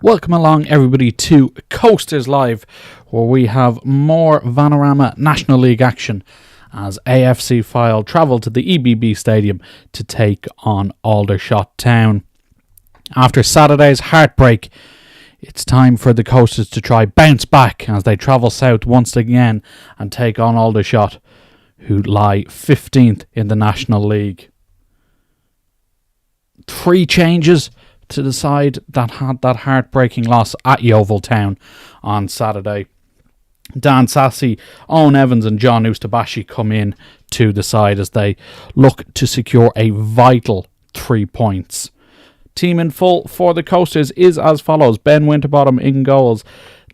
Welcome along everybody to Coasters Live, where we have more Vanarama National League action as AFC Fylde travel to the EBB Stadium to take on Aldershot Town. After Saturday's heartbreak, it's time for the Coasters to try bounce back as they travel south once again and take on Aldershot, who lie 15th in the National League. 3 changes to the side that had that heartbreaking loss at Yeovil Town on Saturday. Dan Sassy, Owen Evans and John Ustabashi come in to the side as they look to secure a vital 3 points. Team in full for the Coasters is as follows: Ben Winterbottom in goals,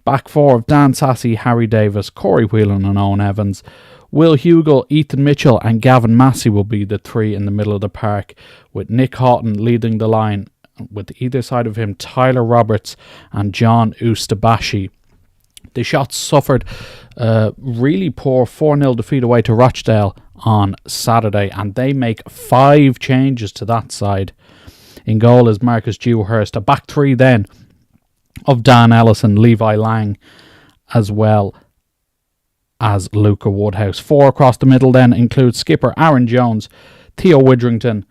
back four of Dan Sassy, Harry Davis, Corey Whelan and Owen Evans. Will Hugel, Ethan Mitchell and Gavin Massey will be the 3 in the middle of the park, with Nick Houghton leading the line, with either side of him Tyler Roberts and John Ustabashi. The Shots suffered a really poor 4-0 defeat away to Rochdale on Saturday, and they make 5 changes to that side. In goal is Marcus Dewhurst, a back 3 then of Dan Ellison, Levi Lang, as well as Luca Woodhouse. 4 across the middle then include skipper Aaron Jones, Theo Widrington,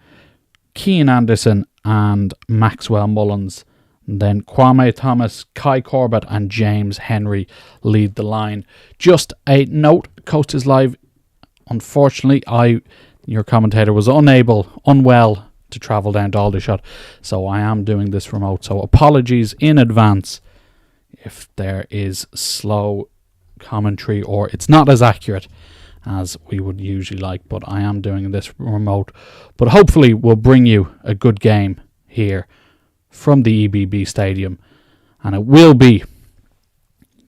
Cian Anderson and Maxwell Mullins. And then Kwame Thomas, Kai Corbett and James Henry lead the line. Just a note, Coasters Live, unfortunately, your commentator, was unwell to travel down to Aldershot, so I am doing this remote. So apologies in advance if there is slow commentary or it's not as accurate as we would usually like, but I am doing this remote. But hopefully we'll bring you a good game here from the EBB Stadium, and it will be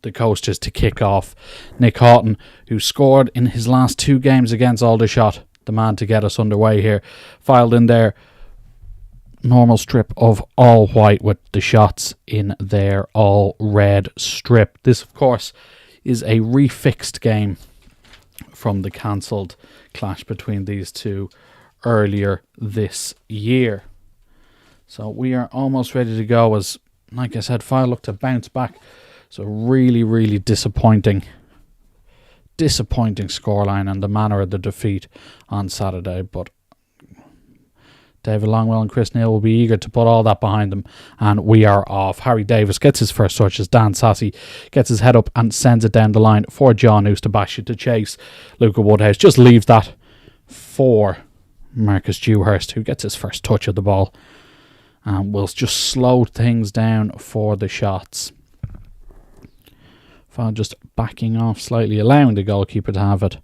the Coasters to kick off. Nick Houghton, who scored in his last 2 games against Aldershot, the man to get us underway here, filed in their normal strip of all white with the Shots in their all red strip. This, of course, is a refixed game from the cancelled clash between these two earlier this year. So we are almost ready to go as, like I said, Fylde look to bounce back. So really disappointing scoreline and the manner of the defeat on Saturday. But David Longwell and Chris Neal will be eager to put all that behind them, and we are off. Harry Davis gets his first touch as Dan Sassy gets his head up and sends it down the line for John Ustabashi to chase. Luca Woodhouse just leaves that for Marcus Dewhurst, who gets his first touch of the ball and will just slow things down for the Shots. Fylde just backing off slightly, allowing the goalkeeper to have it,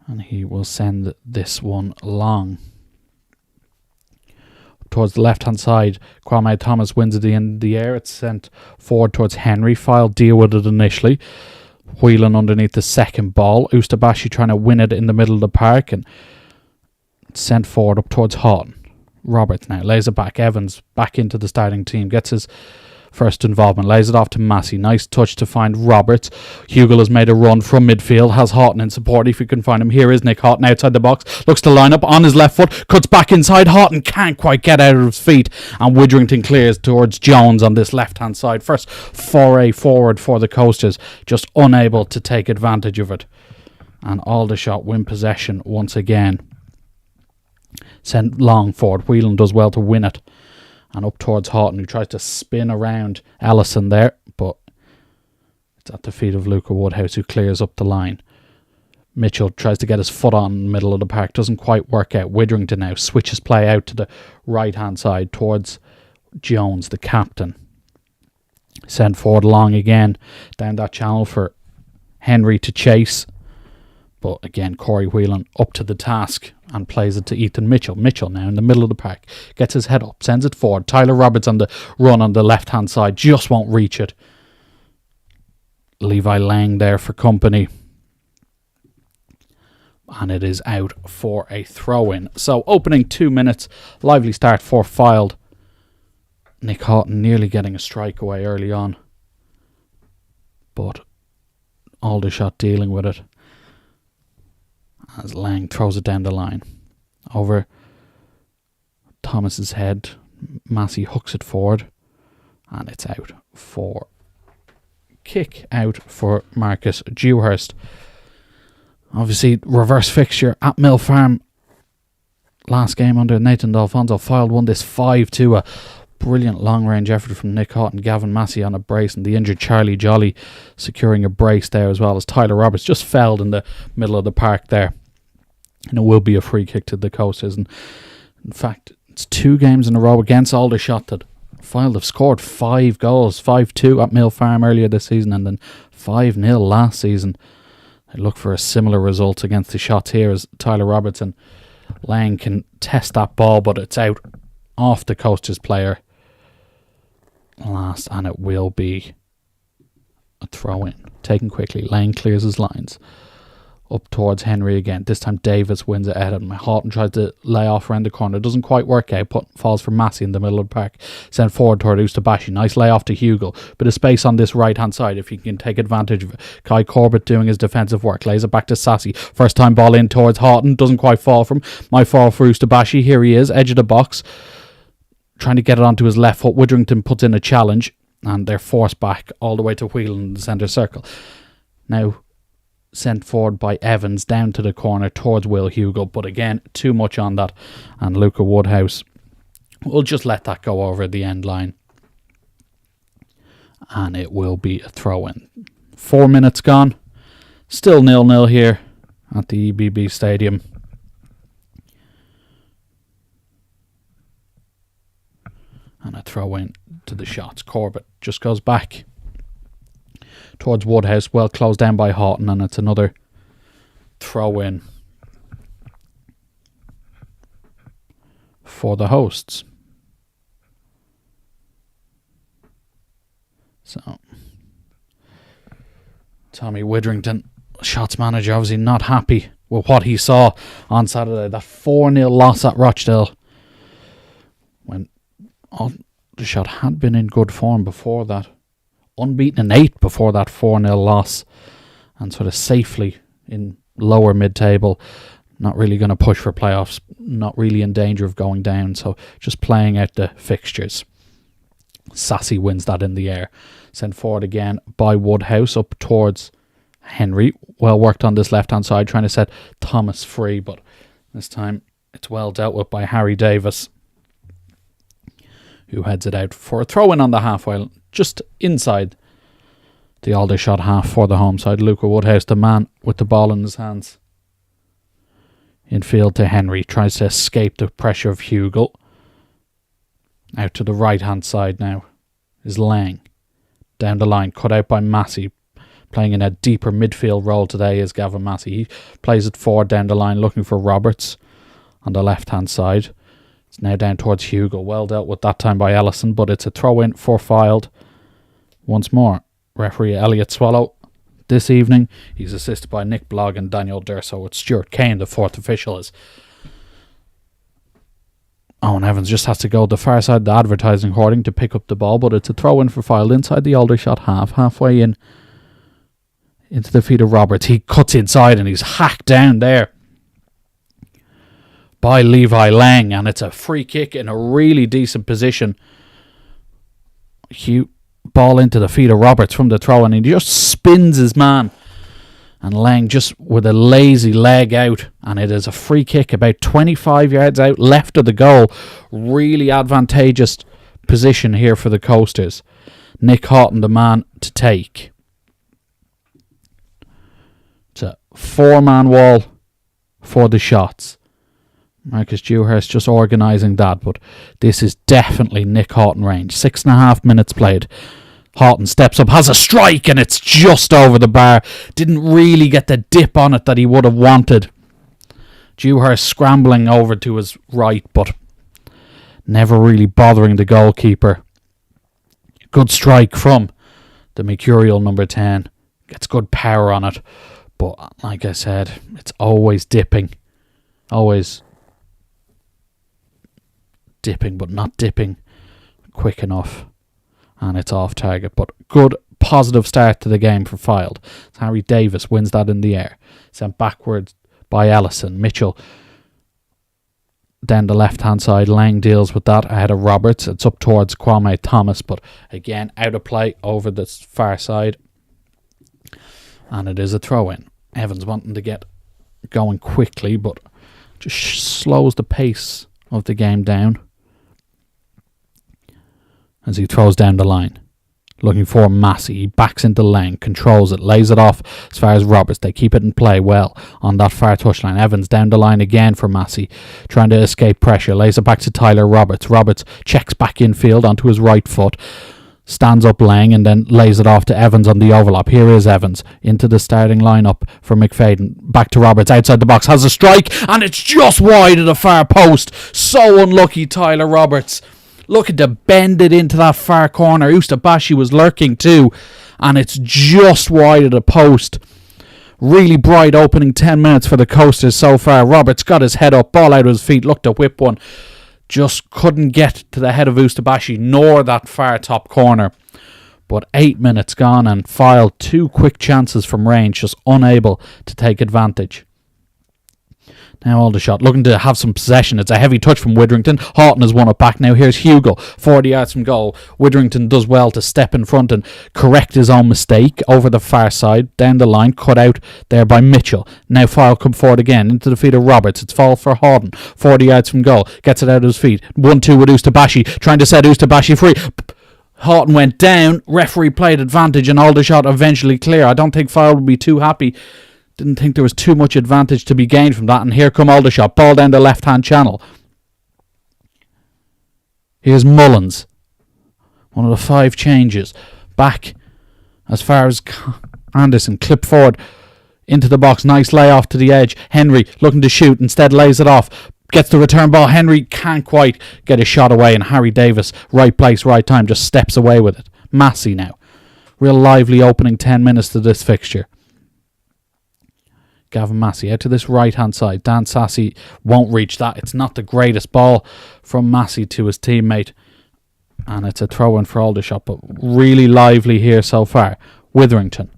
and he will send this one long. Towards the left-hand side, Kwame Thomas wins it in the air. It's sent forward towards Henry. Fylde deal with it initially. Whelan underneath the second ball. Ustabashi trying to win it in the middle of the park and sent forward up towards Houghton. Roberts now lays it back. Evans back into the starting team. Gets his first involvement. Lays it off to Massey. Nice touch to find Roberts. Hugel has made a run from midfield. Has Houghton in support if you can find him. Here is Nick Houghton outside the box. Looks to line up on his left foot. Cuts back inside. Houghton can't quite get out of his feet. And Widrington clears towards Jones on this left-hand side. First foray forward for the Coasters. Just unable to take advantage of it. And Aldershot win possession once again. Sent long forward. Whelan does well to win it. And up towards Houghton, who tries to spin around Ellison there, but it's at the feet of Luca Woodhouse, who clears up the line. Mitchell tries to get his foot on in the middle of the park, doesn't quite work out. Widrington now switches play out to the right-hand side towards Jones, the captain. Sent forward long again, down that channel for Henry to chase. But again, Corey Whelan up to the task and plays it to Ethan Mitchell. Mitchell now in the middle of the park. Gets his head up, sends it forward. Tyler Roberts on the run on the left-hand side. Just won't reach it. Levi Lang there for company. And it is out for a throw-in. So opening 2 minutes. Lively start for Fylde. Nick Houghton nearly getting a strike away early on. But Aldershot dealing with it. As Lang throws it down the line. Over Thomas's head. Massey hooks it forward. And it's out for kick out for Marcus Dewhurst. Obviously, reverse fixture at Mill Farm. Last game under Nathan D'Alfonso. Fylde won this 5-2. A brilliant long-range effort from Nick Houghton, Gavin Massey on a brace, and the injured Charlie Jolly securing a brace there, as well as Tyler Roberts just felled in the middle of the park there. And it will be a free kick to the Coasters. And in fact, it's 2 games in a row against Aldershot that Fylde have scored 5 goals. 5-2 at Mill Farm earlier this season, and then 5-0 last season. I look for a similar result against the Shots here, as Tyler Roberts and Lang can test that ball, but it's out off the Coasters player last, and it will be a throw-in. Taken quickly, Lang clears his lines. Up towards Henry again. This time Davis wins it ahead of him. Houghton tries to lay off around the corner. Doesn't quite work out. Falls for Massey in the middle of the park. Sent forward toward Ustabashi. Nice lay off to Hugo. Bit of space on this right hand side if he can take advantage of it. Kai Corbett doing his defensive work. Lays it back to Sassy. First time ball in towards Houghton. Doesn't quite fall for him. Might fall for Ustabashi. Here he is. Edge of the box. Trying to get it onto his left foot. Witherington puts in a challenge. And they're forced back all the way to Whelan in the centre circle. Now sent forward by Evans down to the corner towards Will Hugo, but again too much on that, and Luca Woodhouse will just let that go over the end line, and it will be a throw-in. 4 minutes gone, still 0-0 here at the EBB Stadium. And a throw-in to the Shots. Corbett just goes back towards Woodhouse, well closed down by Houghton, and it's another throw-in for the hosts. So, Tommy Witherington, Shots manager, obviously not happy with what he saw on Saturday. That 4-0 loss at Rochdale, when Aldershot had been in good form before that. Unbeaten in 8 before that 4-0 loss, and sort of safely in lower mid-table, not really going to push for playoffs, not really in danger of going down, so just playing out the fixtures. Sassy wins that in the air, sent forward again by Woodhouse up towards Henry. Well worked on this left hand side, trying to set Thomas free, but this time it's well dealt with by Harry Davis, who heads it out for a throw-in on the halfway, just inside the Aldershot half for the home side. Luca Woodhouse, the man with the ball in his hands. Infield to Henry, tries to escape the pressure of Hugo. Out to the right-hand side now is Lang. Down the line, cut out by Massey. Playing in a deeper midfield role today is Gavin Massey. He plays it forward down the line, looking for Roberts on the left-hand side. It's now down towards Hugo. Well dealt with that time by Ellison, but it's a throw-in for Fylde. Once more, referee Elliot Swallow this evening. He's assisted by Nick Blogg and Daniel Durso, with Stuart Kane, the fourth official. Is Owen Evans just has to go the far side of the advertising hoarding to pick up the ball, but it's a throw-in for Fylde inside the Aldershot half, halfway in into the feet of Roberts. He cuts inside and he's hacked down there by Levi Lang, and it's a free kick in a really decent position. Ball into the feet of Roberts from the throw, and he just spins his man, and Lang just with a lazy leg out, and it is a free kick about 25 yards out left of the goal. Really advantageous position here for the Coasters. Nick Houghton, the man to take. It's a 4-man wall for the Shots. Marcus Dewhurst just organising that, but this is definitely Nick Houghton range. 6.5 minutes played. Houghton steps up, has a strike, and it's just over the bar. Didn't really get the dip on it that he would have wanted. Dewhurst scrambling over to his right, but never really bothering the goalkeeper. Good strike from the Mercurial number 10. Gets good power on it, but like I said, it's always dipping. Always dipping, but not dipping quick enough, and it's off target. But good positive start to the game for Fylde. Harry Davis wins that in the air, sent backwards by Ellison. Mitchell down the left-hand side. Lang deals with that ahead of Roberts. It's up towards Kwame Thomas, but again, out of play over the far side. And it is a throw-in. Evans wanting to get going quickly, but just slows the pace of the game down as he throws down the line. Looking for Massey. He backs into Lang, controls it, lays it off as far as Roberts. They keep it in play well on that far touchline. Evans down the line again for Massey, trying to escape pressure. Lays it back to Tyler Roberts. Roberts checks back infield onto his right foot. Stands up Lang and then lays it off to Evans on the overlap. Here is Evans into the starting lineup for McFadden. Back to Roberts outside the box. Has a strike and it's just wide of the far post. So unlucky, Tyler Roberts. Looking to bend it into that far corner. Ustabashi was lurking too. And it's just wide of the post. Really bright opening 10 minutes for the Coasters so far. Roberts got his head up. Ball out of his feet. Looked to whip one. Just couldn't get to the head of Ustabashi nor that far top corner. But 8 minutes gone and Fylde 2 quick chances from range. Just unable to take advantage. Now Aldershot looking to have some possession. It's a heavy touch from Witherington. Houghton has won it back. Now here's Hugo, 40 yards from goal. Witherington does well to step in front and correct his own mistake over the far side. Down the line, cut out there by Mitchell. Now Fylde come forward again into the feet of Roberts. It's fall for Houghton, 40 yards from goal. Gets it out of his feet. 1-2 with Ustabashi, trying to set Ustabashi free. Houghton went down. Referee played advantage and Aldershot eventually clear. I don't think Fylde would be too happy. Didn't think there was too much advantage to be gained from that. And here come Aldershot. Ball down the left-hand channel. Here's Mullins. One of the 5 changes. Back as far as Anderson. Clip forward into the box. Nice layoff to the edge. Henry looking to shoot. Instead lays it off. Gets the return ball. Henry can't quite get a shot away. And Harry Davis, right place, right time, just steps away with it. Massey now. Real lively opening 10 minutes to this fixture. Gavin Massey out to this right-hand side. Dan Sassy won't reach that. It's not the greatest ball from Massey to his teammate. And it's a throw-in for Aldershot, but really lively here so far. Witherington.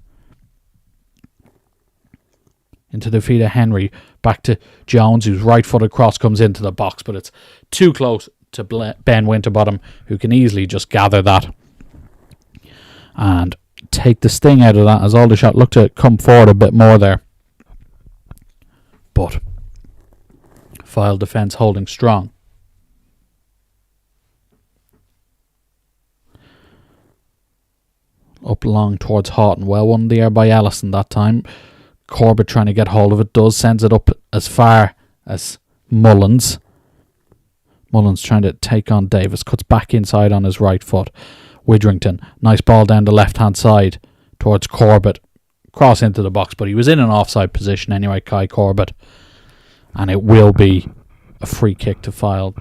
Into the feet of Henry. Back to Jones, whose right-footed cross comes into the box, but it's too close to Ben Winterbottom, who can easily just gather that and take the sting out of that as Aldershot look to come forward a bit more there. But Fylde defence holding strong. Up long towards Houghton. Well won the air by Allison that time. Corbett trying to get hold of it. Sends it up as far as Mullins. Mullins trying to take on Davis. Cuts back inside on his right foot. Witherington. Nice ball down the left hand side towards Corbett. Cross into the box, but he was in an offside position anyway, Kai Corbett. And it will be a free kick to Fylde.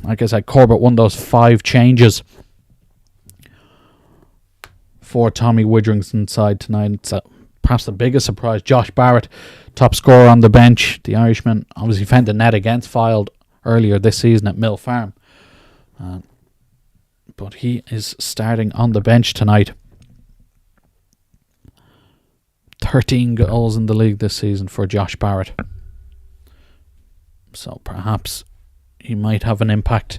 Like I said, Corbett won those 5 changes for Tommy Witherington's side tonight. It's perhaps the biggest surprise. Josh Barrett, top scorer on the bench. The Irishman obviously found the net against Fylde earlier this season at Mill Farm. But he is starting on the bench tonight. 13 goals in the league this season for Josh Barrett. So perhaps he might have an impact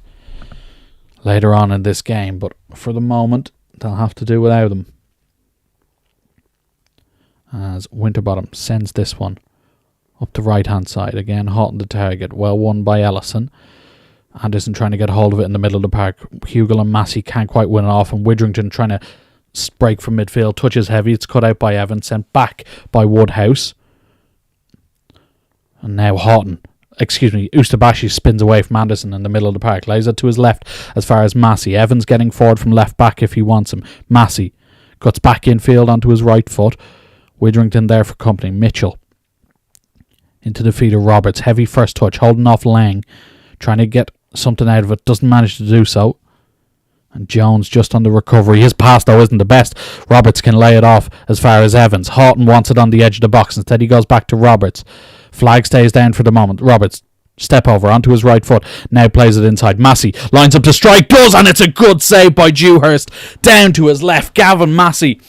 later on in this game, but for the moment they'll have to do without him. As Winterbottom sends this one up the right hand side. Again, Houghton the target. Well won by Ellison. Anderson trying to get hold of it in the middle of the park. Hugo and Massey can't quite win it off, and Witherington trying to break from midfield. Touches heavy. It's cut out by Evans. Sent back by Woodhouse. And now Ustabashi spins away from Anderson in the middle of the park. Lays it to his left as far as Massey. Evans getting forward from left back if he wants him. Massey cuts back infield onto his right foot. Witherington there for company. Mitchell into the feet of Roberts. Heavy first touch. Holding off Lang. Trying to get something out of it. Doesn't manage to do so. And Jones just on the recovery. His pass, though, isn't the best. Roberts can lay it off as far as Evans. Houghton wants it on the edge of the box. Instead, he goes back to Roberts. Flag stays down for the moment. Roberts, step over onto his right foot. Now plays it inside. Massey lines up to strike. Does, and it's a good save by Dewhurst. Down to his left. Gavin Massey.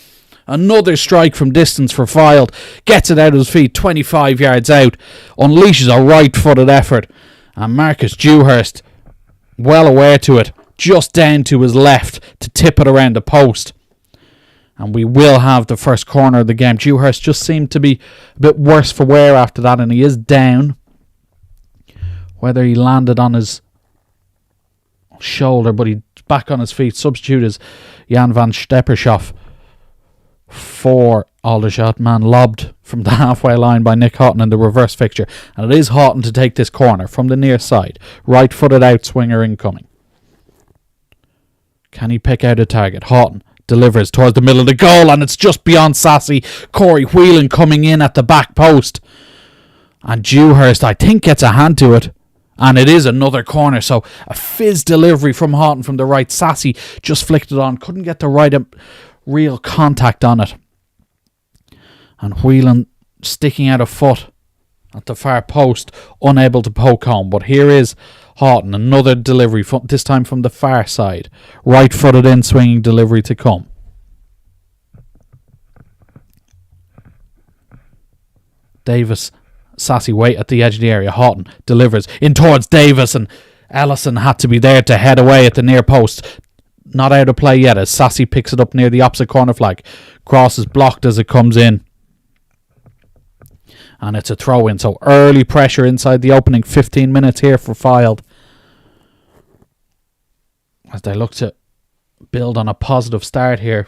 Another strike from distance for Fylde. Gets it out of his feet. 25 yards out. Unleashes a right-footed effort. And Marcus Dewhurst, well aware to it, just down to his left to tip it around the post. And we will have the first corner of the game. Dewhurst just seemed to be a bit worse for wear after that, and he is down. Whether he landed on his shoulder, but he's back on his feet. Substitute is Jan van Steppershoff for Aldershot. Man lobbed from the halfway line by Nick Houghton in the reverse fixture. And it is Houghton to take this corner from the near side. Right-footed out swinger incoming. Can he pick out a target? Houghton delivers towards the middle of the goal, and it's just beyond Sassy. Corey Whelan coming in at the back post. And Dewhurst, I think, gets a hand to it. And it is another corner. So a fizz delivery from Houghton from the right. Sassy just flicked it on. Couldn't get the right real contact on it. And Whelan sticking out a foot at the far post, unable to poke home. But here is Houghton, another delivery, this time from the far side. Right-footed in, swinging delivery to come. Davis, Sassy wait at the edge of the area. Houghton delivers in towards Davis, and Ellison had to be there to head away at the near post. Not out of play yet as Sassy picks it up near the opposite corner flag. Cross is blocked as it comes in. And it's a throw-in. So early pressure inside the opening 15 minutes here for Fylde, as they look to build on a positive start here.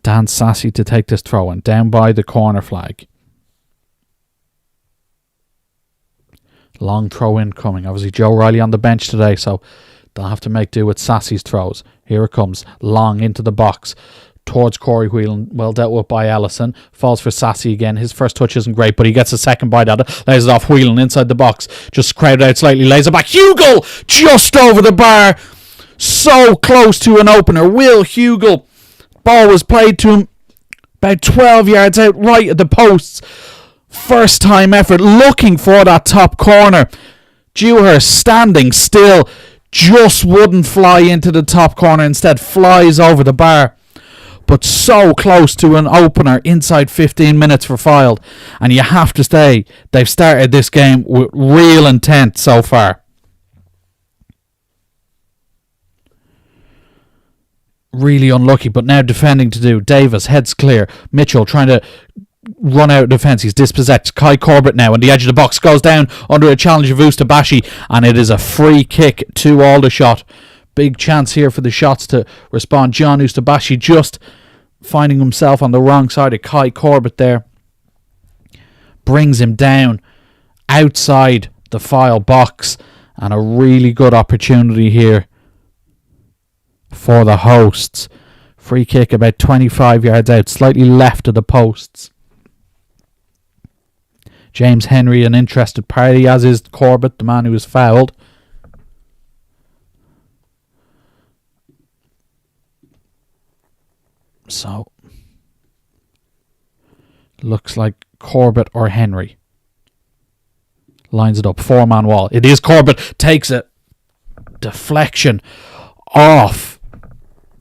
Dan Sassy to take this throw-in down by the corner flag. Long throw-in coming. Obviously Joe Riley on the bench today, so they'll have to make do with Sassy's throws. Here it comes. Long into the box. Towards Corey Whelan, well dealt with by Ellison. Falls for Sassy again. His first touch isn't great, but he gets a second bite at it. Lays it off Whelan inside the box. Just crowded out slightly. Lays it back. Hugel just over the bar. So close to an opener. Will Hugel. Ball was played to him about 12 yards out, right at the posts. First time effort, looking for that top corner. Dewhurst standing still. Just wouldn't fly into the top corner. Instead flies over the bar. But so close to an opener inside 15 minutes for Fylde. And you have to say, they've started this game with real intent so far. Really unlucky, but now defending to do. Davis, heads clear. Mitchell trying to run out of defence. He's dispossessed. Kai Corbett now on the edge of the box. Goes down under a challenge of Ustabashi. And it is a free kick to Aldershot. Big chance here for the shots to respond. John Ustabashi just finding himself on the wrong side of Kai Corbett there. Brings him down outside the Fylde box. And a really good opportunity here for the hosts. Free kick about 25 yards out, slightly left of the posts. James Henry, an interested party, as is Corbett, the man who was fouled. So, looks like Corbett or Henry. Lines it up, four-man wall. It is Corbett, takes a deflection off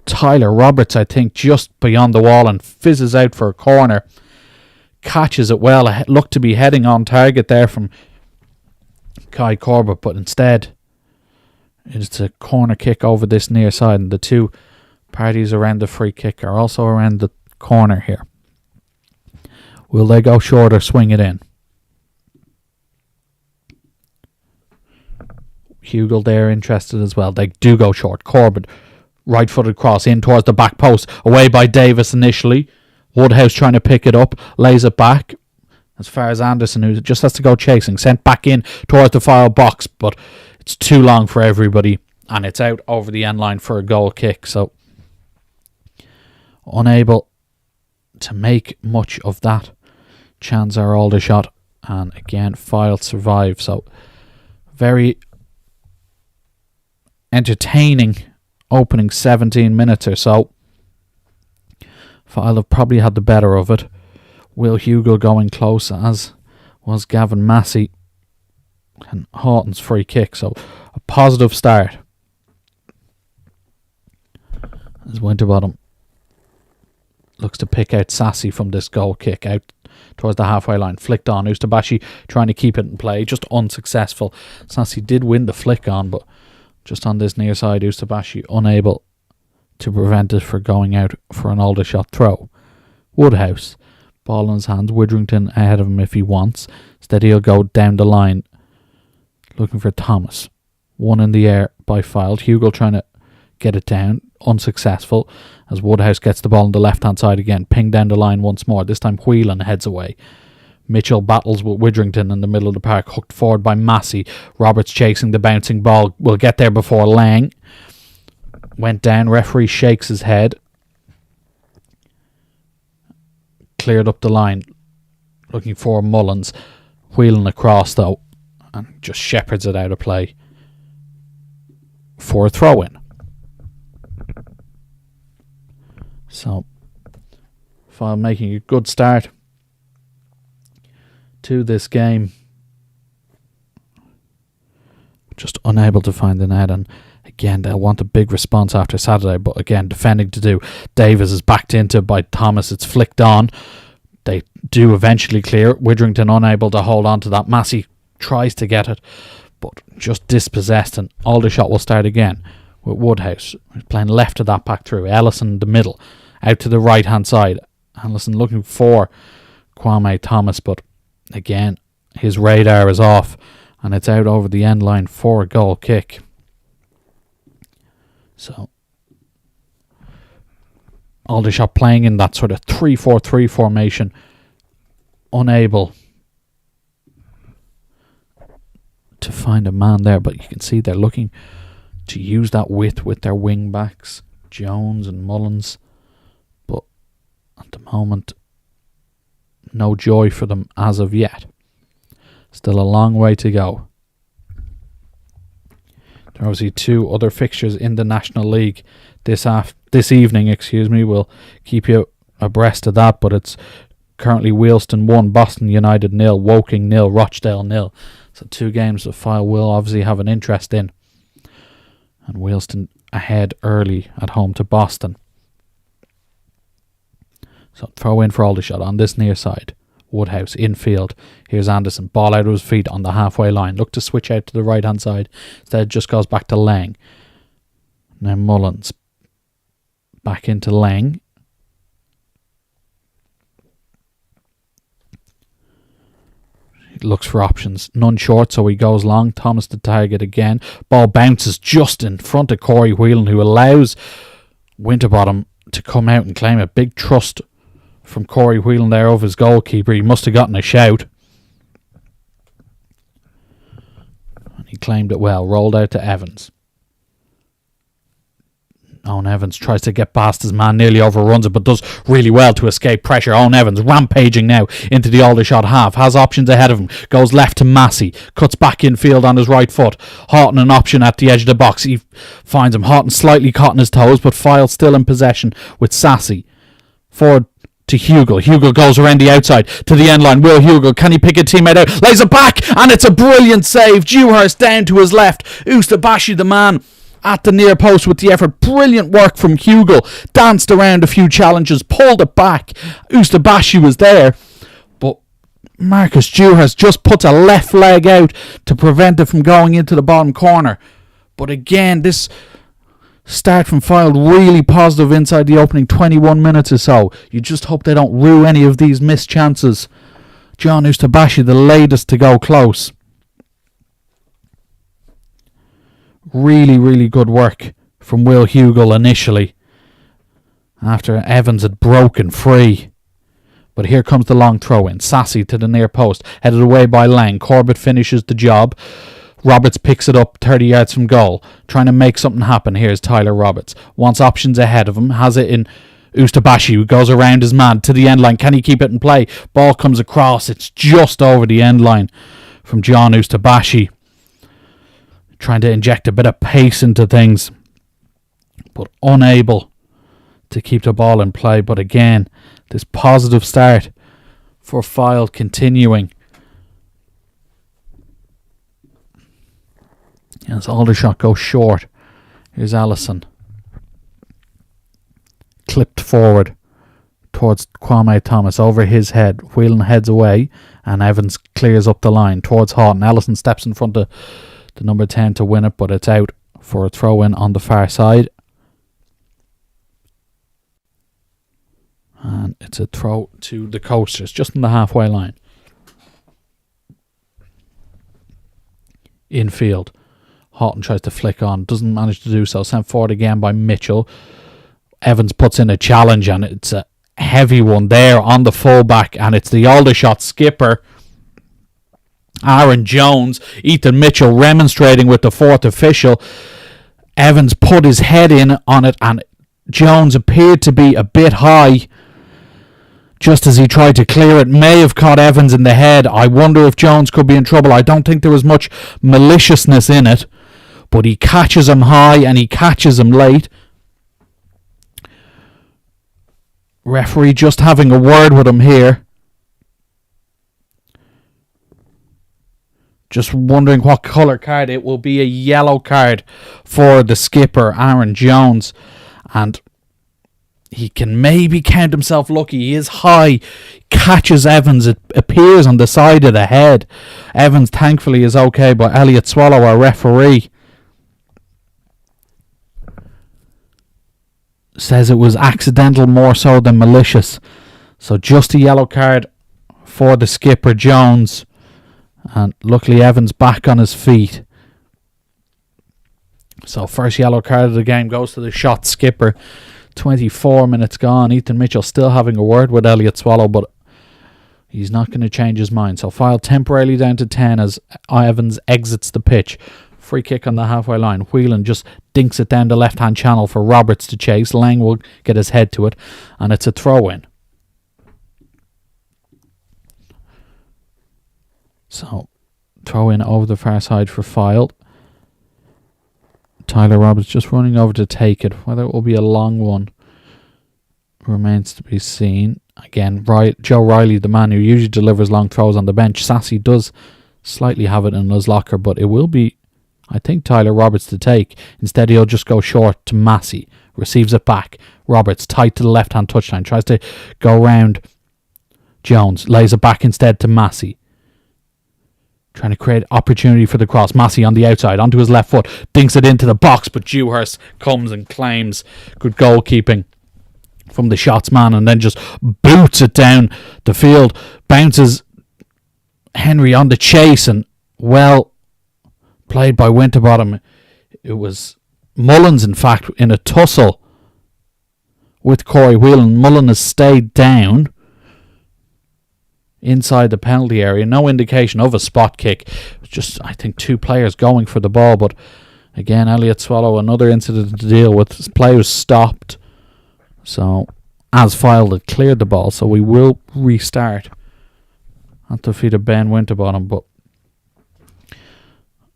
Tyler Roberts, I think, just beyond the wall and fizzes out for a corner. Catches it well. Looked to be heading on target there from Kai Corbett, but instead it's a corner kick over this near side, and the two parties around the free kick are also around the corner here. Will they go short or swing it in? Hugel there interested as well. They do go short. Corbett, right-footed cross in towards the back post. Away by Davis initially. Woodhouse trying to pick it up. Lays it back as far as Anderson, who just has to go chasing. Sent back in towards the Fylde box, but it's too long for everybody. And it's out over the end line for a goal kick. So unable to make much of that. Chance are Aldershot. And again, Fylde survive. So very entertaining opening 17 minutes or so. Fylde have probably had the better of it. Will Hugel going close, as was Gavin Massey. And Houghton's free kick. So a positive start. As Winterbottom looks to pick out Sassy from this goal kick. Out towards the halfway line. Flicked on. Ustabashi trying to keep it in play. Just unsuccessful. Sassy did win the flick on, but just on this near side, Ustabashi unable to prevent it from going out for an Aldershot throw. Woodhouse. Ball in his hands. Widrington ahead of him if he wants. Instead he'll go down the line looking for Thomas. One in the air by Fylde. Hugo trying to get it down. Unsuccessful as Woodhouse gets the ball on the left hand side again. Ping down the line once more. This time Whelan heads away. Mitchell battles with Widrington in the middle of the park. Hooked forward by Massey. Roberts chasing the bouncing ball. Will get there before Lang. Went down. Referee shakes his head. Cleared up the line. Looking for Mullins. Wheeling across though. And just shepherds it out of play. For a throw-in. So, Fylde making a good start to this game. Just unable to find the net, and again they'll want a big response after Saturday, but again defending to do. Davis is backed into by Thomas. It's flicked on. They do eventually clear. Widrington unable to hold on to that. Massey tries to get it, but just dispossessed, and Aldershot will start again with Woodhouse. He's playing left of that back through. Ellison in the middle. Out to the right hand side. Ellison looking for Kwame Thomas, but again his radar is off and it's out over the end line for a goal kick. So Aldershot playing in that sort of 3-4-3 formation, unable to find a man there, but you can see they're looking to use that width with their wing backs, Jones and Mullins, but at the moment no joy for them as of yet. Still a long way to go. There are obviously two other fixtures in the National League this evening. We'll keep you abreast of that, but it's currently Wealdstone 1, Boston United 0, Woking 0, Rochdale 0. So two games that Fylde will obviously have an interest in. And Wealdstone ahead early at home to Boston. So throw in for Aldershot on this near side. Woodhouse infield. Here's Anderson. Ball out of his feet on the halfway line. Look to switch out to the right hand side. Instead just goes back to Lang. Now Mullins. Back into Lang. He looks for options. None short, so he goes long. Thomas to target again. Ball bounces just in front of Corey Whelan, who allows Winterbottom to come out and claim a big trust from Corey Whelan there over his goalkeeper. He must have gotten a shout. And he claimed it well. Rolled out to Evans. Owen Evans tries to get past his man, nearly overruns it, but does really well to escape pressure. Owen Evans rampaging now into the Aldershot half. Has options ahead of him. Goes left to Massey. Cuts back infield on his right foot. Houghton an option at the edge of the box. He finds him. Houghton slightly caught on his toes, but Fylde still in possession with Sassy. Forward to Hugo. Hugo goes around the outside to the end line. Will Hugo, can he pick a teammate out? Lays it back, and it's a brilliant save. Dewhurst down to his left. Ustabashi, the man at the near post with the effort. Brilliant work from Hugo. Danced around a few challenges, pulled it back. Ustabashi was there, but Marcus Dewhurst just puts a left leg out to prevent it from going into the bottom corner. But again, this start from Fylde really positive inside the opening 21 minutes or so. You just hope they don't rue any of these missed chances. John Ustabashi, the latest to go close. Really, really good work from Will Hugo initially, after Evans had broken free. But here comes the long throw in. Sassy to the near post, headed away by Lang. Corbett finishes the job. Roberts picks it up 30 yards from goal, trying to make something happen. Here's Tyler Roberts. Wants options ahead of him. Has it in Ustabashi, who goes around his man to the end line. Can he keep it in play? Ball comes across. It's just over the end line from John Ustabashi. Trying to inject a bit of pace into things, but unable to keep the ball in play. But again, this positive start for Fylde continuing. As Aldershot goes short. Here's Allison. Clipped forward towards Kwame Thomas, over his head. Whelan heads away, and Evans clears up the line towards Houghton. Ellison steps in front of the number 10 to win it, but it's out for a throw-in on the far side. And it's a throw to the Coasters, just on the halfway line. Infield. Houghton tries to flick on, doesn't manage to do so. Sent forward again by Mitchell. Evans puts in a challenge, and it's a heavy one there on the fullback, and it's the Aldershot skipper, Aaron Jones. Ethan Mitchell remonstrating with the fourth official. Evans put his head in on it, and Jones appeared to be a bit high just as he tried to clear it. May have caught Evans in the head. I wonder if Jones could be in trouble. I don't think there was much maliciousness in it, but he catches him high and he catches him late. Referee just having a word with him here. Just wondering what colour card. It will be a yellow card for the skipper, Aaron Jones. And he can maybe count himself lucky. He is high. Catches Evans. It appears on the side of the head. Evans thankfully is okay, but Elliot Swallow, our referee, says it was accidental more so than malicious. So just a yellow card for the skipper, Jones. And luckily Evans back on his feet. So first yellow card of the game goes to the shot skipper. 24 minutes gone. Ethan Mitchell still having a word with Elliot Swallow, but he's not going to change his mind. So Fylde temporarily down to 10 as Evans exits the pitch. Free kick on the halfway line. Whelan just dinks it down the left-hand channel for Roberts to chase. Lang will get his head to it, and it's a throw-in. So, throw-in over the far side for Fylde. Tyler Roberts just running over to take it. Whether it will be a long one remains to be seen. Again, Joe Riley, the man who usually delivers long throws on the bench. Sassy does slightly have it in his locker, but it will be, I think, Tyler Roberts to take. Instead, he'll just go short to Massey. Receives it back. Roberts tight to the left-hand touchline. Tries to go round Jones. Lays it back instead to Massey. Trying to create opportunity for the cross. Massey on the outside, onto his left foot. Dinks it into the box, but Dewhurst comes and claims. Good goalkeeping from the shots man, and then just boots it down the field. Bounces Henry on the chase, and well played by Winterbottom. It was Mullins, in fact, in a tussle with Corey Whelan. Mullins has stayed down inside the penalty area. No indication of a spot kick. It was just, I think, two players going for the ball, but again, Elliot Swallow, another incident to deal with. His play was stopped. So, as Fylde had cleared the ball, so we will restart at the feet of Ben Winterbottom, but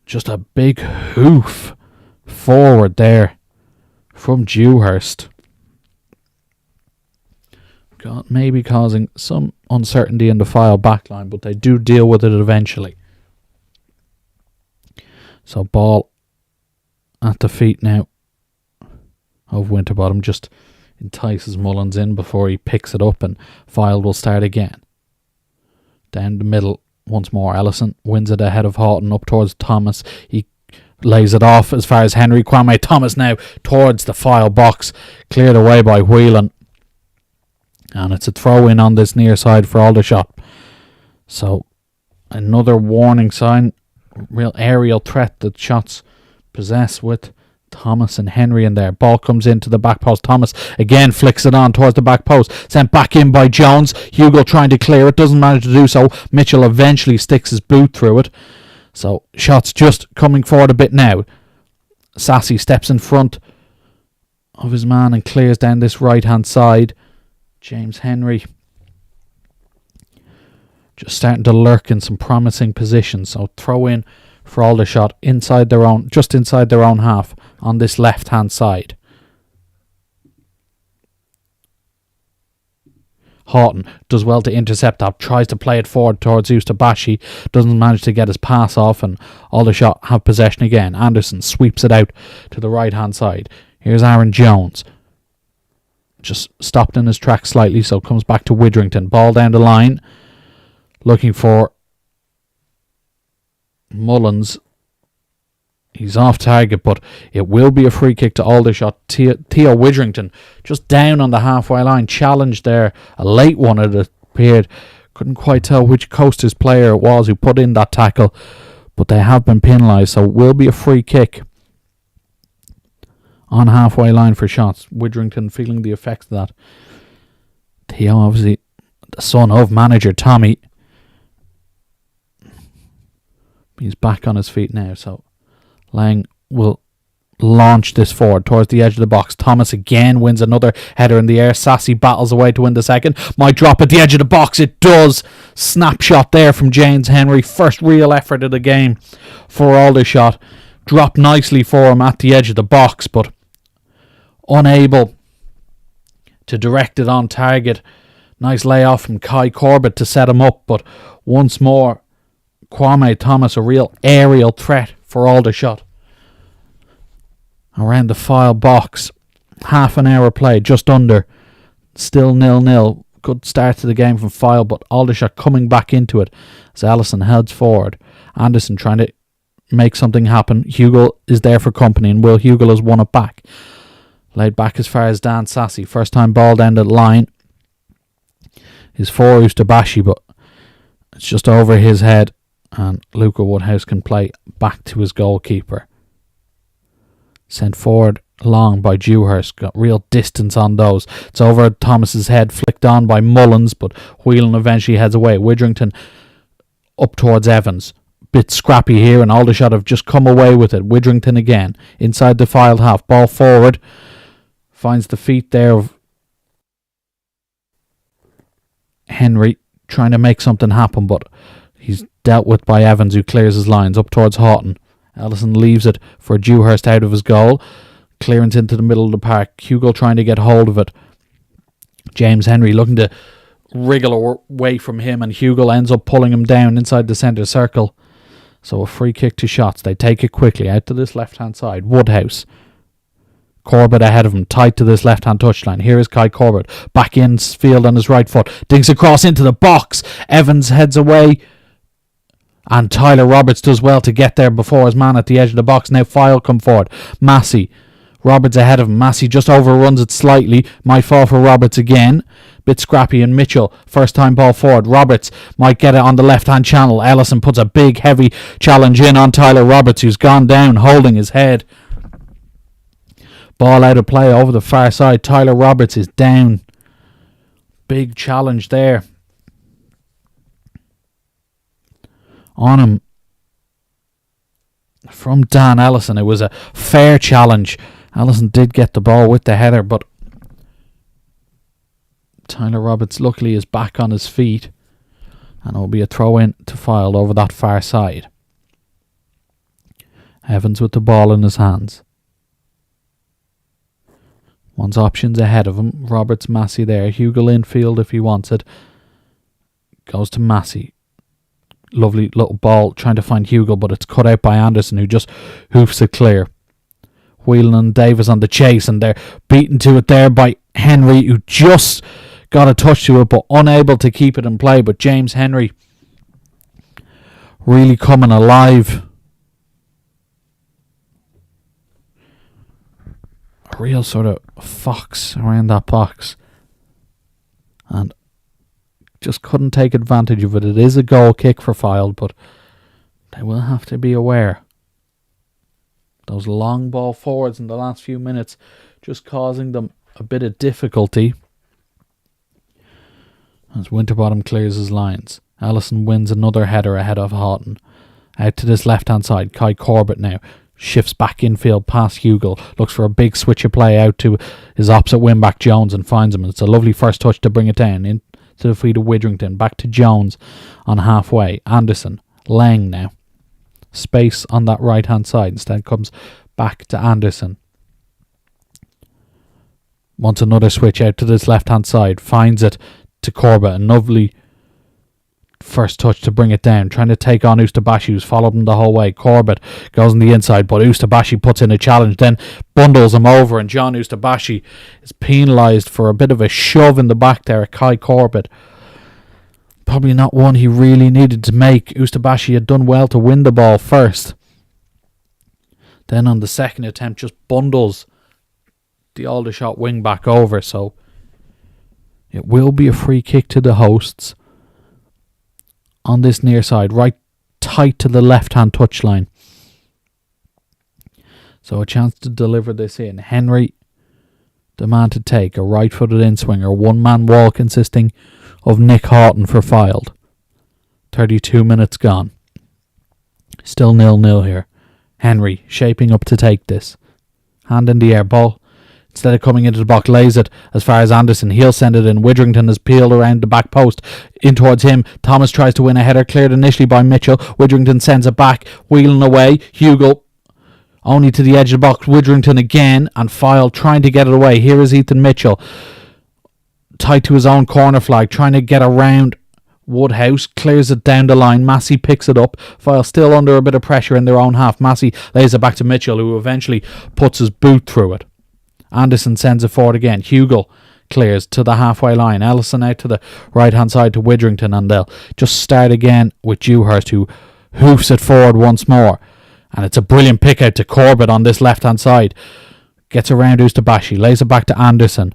just a big hoof forward there from Dewhurst. Maybe causing some uncertainty in the Fylde backline, but they do deal with it eventually. So ball at the feet now of Winterbottom, just entices Mullins in before he picks it up, and Fylde will start again. Down the middle once more. Ellison wins it ahead of Houghton up towards Thomas. He lays it off as far as Henry. Kwame Thomas now towards the Fylde box, cleared away by Whelan. And it's a throw-in on this near side for Aldershot. So, another warning sign. Real aerial threat that shots possess with Thomas and Henry in there. Ball comes into the back post. Thomas again flicks it on towards the back post. Sent back in by Jones. Hugo trying to clear it. Doesn't manage to do so. Mitchell eventually sticks his boot through it. So, shots just coming forward a bit now. Sassy steps in front of his man and clears down this right-hand side. James Henry just starting to lurk in some promising positions. So throw in for Aldershot just inside their own half on this left hand side. Houghton does well to intercept that, tries to play it forward towards Ustabashi, doesn't manage to get his pass off, and Aldershot have possession again. Anderson sweeps it out to the right hand side. Here's Aaron Jones. just stopped in his tracks slightly, so comes back to Widrington. Ball down the line, looking for Mullins. He's off target, but it will be a free kick to Aldershot. Theo Widrington just down on the halfway line. Challenge there. A late one it appeared. Couldn't quite tell which Coasters player it was who put in that tackle, but they have been penalised, so it will be a free kick on halfway line for shots. Widrington feeling the effects of that. Theo, obviously the son of manager Tommy. He's back on his feet now, so Lang will launch this forward towards the edge of the box. Thomas again wins another header in the air. Sassy battles away to win the second. Might drop at the edge of the box. It does. Snapshot there from James Henry. First real effort of the game for Aldershot. Dropped nicely for him at the edge of the box, but unable to direct it on target. Nice layoff from Kai Corbett to set him up, but once more Kwame Thomas, a real aerial threat for Aldershot. Around the Fylde box, half an hour played, just under, still 0-0. Good start to the game from Fylde, but Aldershot coming back into it as Allison heads forward. Anderson trying to make something happen. Hugel is there for company, and Will Hugel has won it back. Laid back as far as Dan Sassy. First time ball down the line is for Ustabashi, but it's just over his head, and Luca Woodhouse can play back to his goalkeeper. Sent forward long by Dewhurst. Got real distance on those. It's over Thomas's head, flicked on by Mullins, but Whelan eventually heads away. Widrington up towards Evans. Bit scrappy here, and Aldershot have just come away with it. Widrington again inside the Fylde half. Ball forward. Finds the feet there of Henry, trying to make something happen, but he's dealt with by Evans, who clears his lines up towards Houghton. Ellison leaves it for Dewhurst out of his goal. Clearance into the middle of the park. Hugo trying to get hold of it. James Henry looking to wriggle away from him, and Hugo ends up pulling him down inside the centre circle. So a free kick to shots. They take it quickly out to this left-hand side. Woodhouse. Corbett ahead of him, tight to this left-hand touchline. Here is Kai Corbett. Back in field on his right foot. Dinks across into the box. Evans heads away. And Tyler Roberts does well to get there before his man at the edge of the box. Now Fylde come forward. Massey. Roberts ahead of him. Massey just overruns it slightly. Might fall for Roberts again. Bit scrappy, and Mitchell. First time ball forward. Roberts might get it on the left-hand channel. Ellison puts a big, heavy challenge in on Tyler Roberts, who's gone down holding his head. Ball out of play over the far side. Tyler Roberts is down. Big challenge there on him from Dan Ellison. It was a fair challenge. Ellison did get the ball with the header, but Tyler Roberts luckily is back on his feet, and it will be a throw in to Fylde over that far side. Evans with the ball in his hands. Wants options ahead of him. Roberts, Massey there. Hugel infield if he wants it. Goes to Massey. Lovely little ball trying to find Hugel, but it's cut out by Anderson, who just hoofs it clear. Whelan and Davis on the chase, and they're beaten to it there by Henry, who just got a touch to it but unable to keep it in play. But James Henry really coming alive. A real sort of fox around that box, and just couldn't take advantage of it. It is a goal kick for Fylde, but they will have to be aware. Those long ball forwards in the last few minutes just causing them a bit of difficulty. As Winterbottom clears his lines. Ellison wins another header ahead of Houghton. Out to this left-hand side. Kai Corbett now shifts back infield past Hugel. Looks for a big switch of play out to his opposite wing-back Jones and finds him. It's a lovely first touch to bring it down into the feet of Widrington. Back to Jones on halfway. Anderson. Lang now. Space on that right-hand side. Instead comes back to Anderson. Wants another switch out to this left-hand side. Finds it to Corbett. A lovely first touch to bring it down, trying to take on Ustabashi, who's followed him the whole way. Corbett goes on the inside, but Ustabashi puts in a challenge, then bundles him over, and John Ustabashi is penalised for a bit of a shove in the back there at Kai Corbett. Probably not one he really needed to make. Ustabashi had done well to win the ball first. Then on the second attempt, just bundles the Aldershot wing back over, so it will be a free kick to the hosts on this near side, right tight to the left-hand touchline. So a chance to deliver this in. Henry, the man to take, a right-footed in-swinger, one-man wall consisting of Nick Houghton for Fylde. 32 minutes gone. Still 0-0 here. Henry shaping up to take this. Hand in the air, ball. Instead of coming into the box, lays it as far as Anderson. He'll send it in. Widrington has peeled around the back post in towards him. Thomas tries to win a header, cleared initially by Mitchell. Widrington sends it back, wheeling away. Hugo only to the edge of the box. Widrington again, and Fylde trying to get it away. Here is Ethan Mitchell, tied to his own corner flag, trying to get around Woodhouse, clears it down the line. Massey picks it up. Fylde still under a bit of pressure in their own half. Massey lays it back to Mitchell, who eventually puts his boot through it. Anderson sends it forward again. Hugo clears to the halfway line. Ellison out to the right hand side to Widrington, and they'll just start again with Dewhurst, who hoofs it forward once more. And it's a brilliant pick out to Corbett on this left hand side. Gets around Ustabashi, lays it back to Anderson.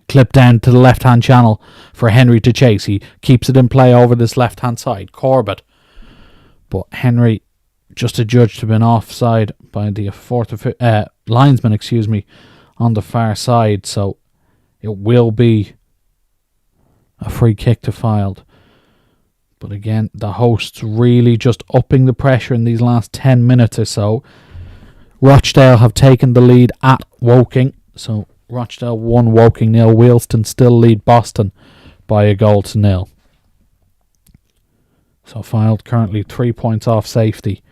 Clip down to the left hand channel for Henry to chase. He keeps it in play over this left hand side. Corbett. But Henry just adjudged to have been offside by the linesman, on the far side. So it will be a free kick to Fylde. But again, the hosts really just upping the pressure in these last 10 minutes or so. Rochdale have taken the lead at Woking. So Rochdale 1, Woking 0. Wealdstone still lead Boston by 1-0. So Fylde currently 3 points off safety.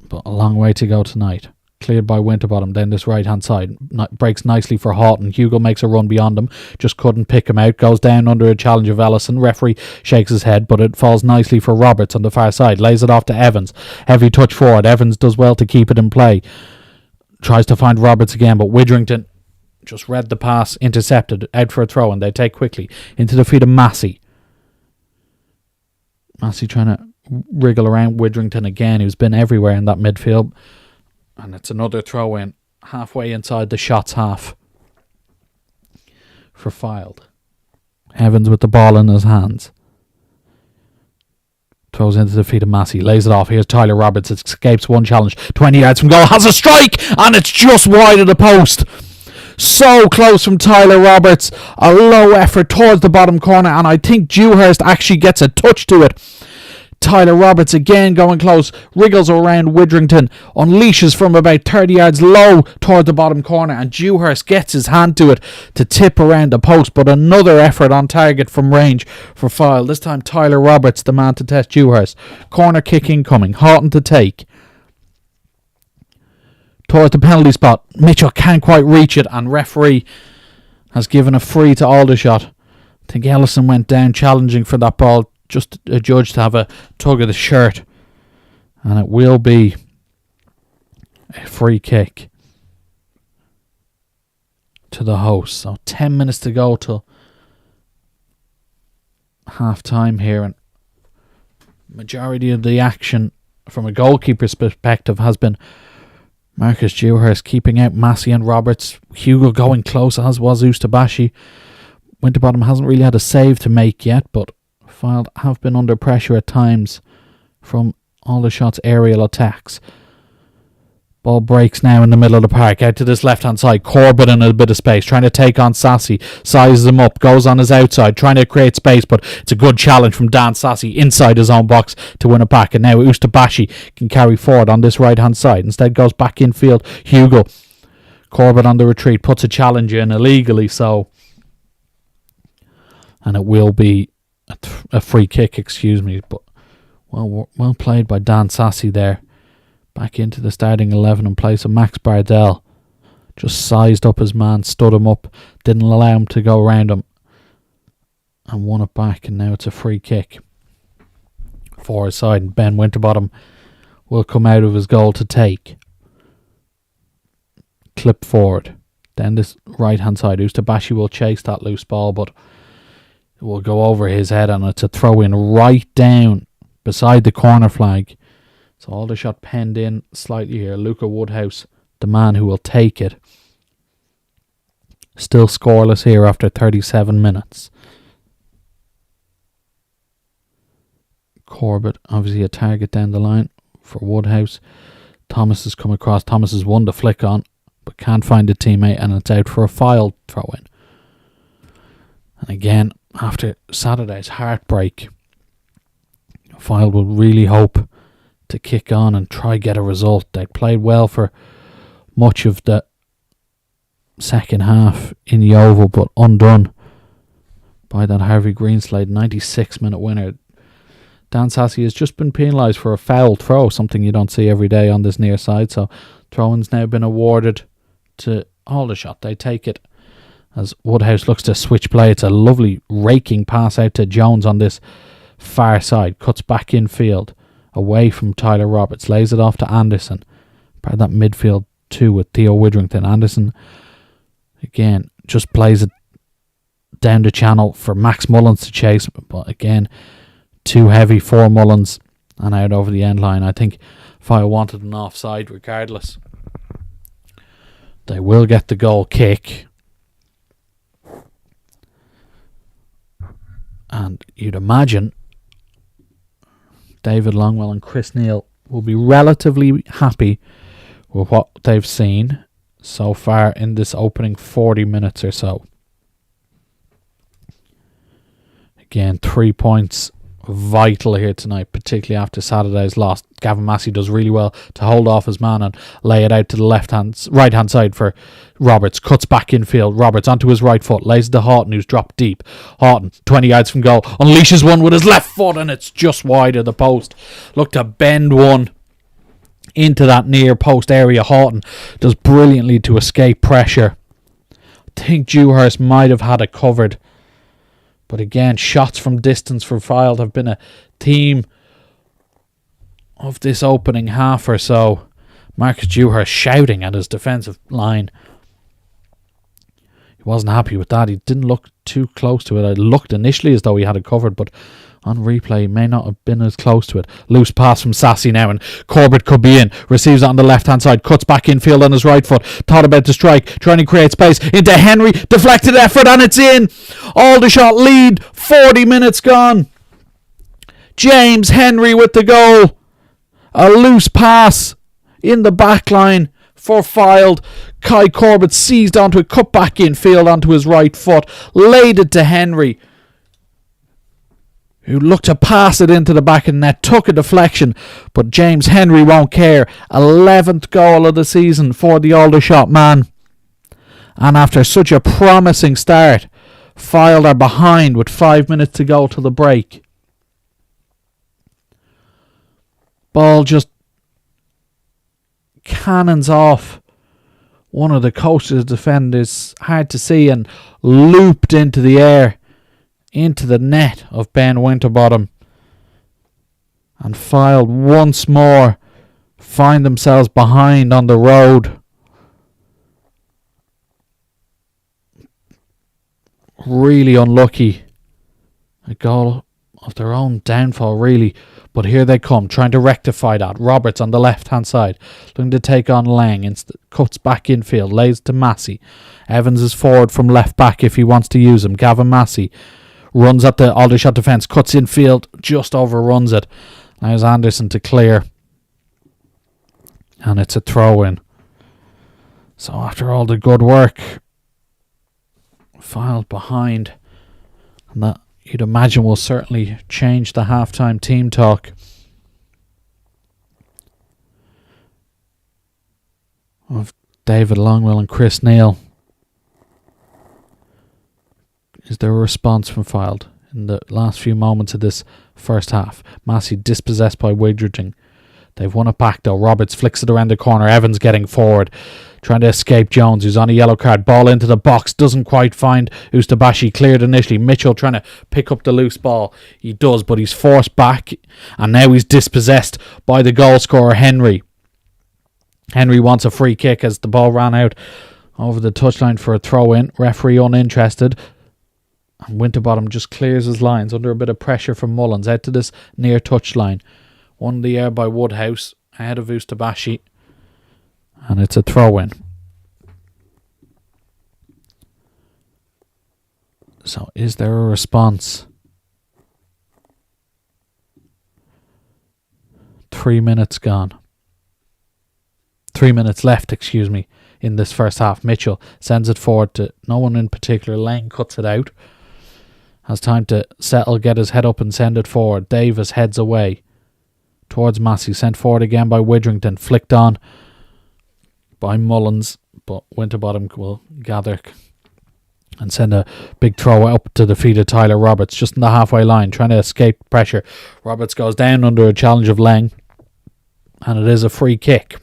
But a long way to go tonight. Cleared by Winterbottom down this right hand side. Breaks nicely for Houghton. Hugo makes a run beyond him. Just couldn't pick him out. Goes down under a challenge of Ellison. Referee shakes his head, but it falls nicely for Roberts on the far side. Lays it off to Evans. Heavy touch forward. Evans does well to keep it in play. Tries to find Roberts again, but Widrington just read the pass, intercepted, out for a throw, and they take quickly into the feet of Massey. Massey trying to wriggle around Widrington again, who's been everywhere in that midfield. And it's another throw in, halfway inside the shots half for Fylde. Evans with the ball in his hands. Throws into the feet of Massey, lays it off. Here's Tyler Roberts, it escapes one challenge, 20 yards from goal, has a strike, and it's just wide of the post. So close from Tyler Roberts, a low effort towards the bottom corner, and I think Dewhurst actually gets a touch to it. Tyler Roberts again going close, wriggles around Widrington, unleashes from about 30 yards low toward the bottom corner, and Dewhurst gets his hand to it to tip around the post. But another effort on target from range for Fylde. This time Tyler Roberts, the man to test Dewhurst. Corner kick incoming, Houghton to take. Towards the penalty spot, Mitchell can't quite reach it, and referee has given a free to Aldershot. I think Ellison went down challenging for that ball, just a judge to have a tug of the shirt, and it will be a free kick to the host. So 10 minutes to go till half time here, and majority of the action from a goalkeeper's perspective has been Marcus Dewhurst keeping out Massey and Roberts. Hugo going close, as was Ustabashi. Winterbottom hasn't really had a save to make yet, but Fylde have been under pressure at times from Aldershot's aerial attacks. Ball breaks now in the middle of the park, out to this left hand side. Corbett in a bit of space, trying to take on Sassy, sizes him up, goes on his outside, trying to create space, but it's a good challenge from Dan Sassy inside his own box to win it back. And now Ustabashi can carry forward on this right hand side, instead goes back infield. Hugo, Corbett on the retreat, puts a challenge in illegally, so, and it will be a free kick, but well played by Dan Sassy there. Back into the starting 11 in place of Max Bardell. Just sized up his man, stood him up, didn't allow him to go around him. and won it back, and now it's a free kick for his side, and Ben Winterbottom will come out of his goal to take. Clip forward. Then this right hand side, Ustabashi will chase that loose ball, but it will go over his head, and it's a throw in right down beside the corner flag. So Aldershot penned in slightly here. Luca Woodhouse, the man who will take it. Still scoreless here after 37 minutes. Corbett, obviously a target down the line for Woodhouse. Thomas has come across. Thomas has won the flick on, but can't find a teammate, and it's out for a Fylde throw in. And again, after Saturday's heartbreak, Fylde will really hope to kick on and try get a result. They played well for much of the second half in Yeovil, but undone by that Harvey Greenslade 96-minute winner. Dan Sassy has just been penalised for a foul throw, something you don't see every day on this near side. So throw-in's now been awarded to Aldershot. They take it as Woodhouse looks to switch play. It's a lovely raking pass out to Jones on this far side. Cuts back in field away from Tyler Roberts. Lays it off to Anderson. Part of that midfield too with Theo Witherington. Anderson again just plays it down the channel for Max Mullins to chase. But again, too heavy for Mullins and out over the end line. I think Fylde wanted an offside regardless. They will get the goal kick. And you'd imagine David Longwell and Chris Neal will be relatively happy with what they've seen so far in this opening 40 minutes or so. Again, 3 points vital here tonight, particularly after Saturday's loss. Gavin Massey does really well to hold off his man and lay it out to the right hand side for Roberts. Cuts back in field. Roberts onto his right foot, lays it to Houghton, who's dropped deep. Houghton, 20 yards from goal, unleashes one with his left foot, and it's just wide of the post. Look to bend one into that near post area. Houghton does brilliantly to escape pressure. I think Dewhurst might have had it covered. But again, shots from distance for Fylde have been a theme of this opening half or so. Marcus Dewhurst shouting at his defensive line. He wasn't happy with that. He didn't look too close to it. It looked initially as though he had it covered, but on replay he may not have been as close to it. Loose pass from Sassy now, and Corbett could be in. Receives it on the left hand side, cuts back in field on his right foot. Thought about to strike, trying to create space into Henry. Deflected effort, and it's in. Aldershot lead, 40 minutes gone. James Henry with the goal. A loose pass in the back line for Fylde. Kai Corbett seized onto it, cut back in field onto his right foot, laid it to Henry, who looked to pass it into the back of the net, took a deflection, but James Henry won't care. 11th goal of the season for the Aldershot man. And after such a promising start, Fylde are behind with 5 minutes to go till the break. Ball just cannons off one of the coach's defenders, hard to see, and looped into the air, into the net of Ben Winterbottom. And Fylde once more find themselves behind on the road. Really unlucky. A goal of their own downfall, really. But here they come, trying to rectify that. Roberts on the left-hand side, looking to take on Lang. Cuts back infield, lays to Massey. Evans is forward from left back if he wants to use him. Gavin Massey runs at the Aldershot defence, cuts infield, just overruns it. Allows Anderson to clear. And it's a throw-in. So after all the good work, Fylde behind. And that, you'd imagine, will certainly change the halftime team talk. Of David Longwell and Chris Neal. Is there a response from Fylde in the last few moments of this first half? Massey dispossessed by Witherington. They've won it back though. Roberts flicks it around the corner. Evans getting forward. trying to escape Jones, who's on a yellow card. Ball into the box, doesn't quite find Ustabashi, cleared initially. Mitchell trying to pick up the loose ball. He does, but he's forced back, and now he's dispossessed by the goal scorer, Henry. Henry wants a free kick as the ball ran out over the touchline for a throw-in. Referee uninterested. And Winterbottom just clears his lines under a bit of pressure from Mullins out to this near touchline. Won in the air by Woodhouse ahead of Ustabashi. And it's a throw-in. So is there a response? 3 minutes gone. 3 minutes left, in this first half. Mitchell sends it forward to no one in particular. Lang cuts it out. Has time to settle, get his head up and send it forward. Davis heads away towards Massey. Sent forward again by Widrington. Flicked on by Mullins. But Winterbottom will gather and send a big throw up to the feet of Tyler Roberts. Just in the halfway line. Trying to escape pressure. Roberts goes down under a challenge of Lang. And it is a free kick.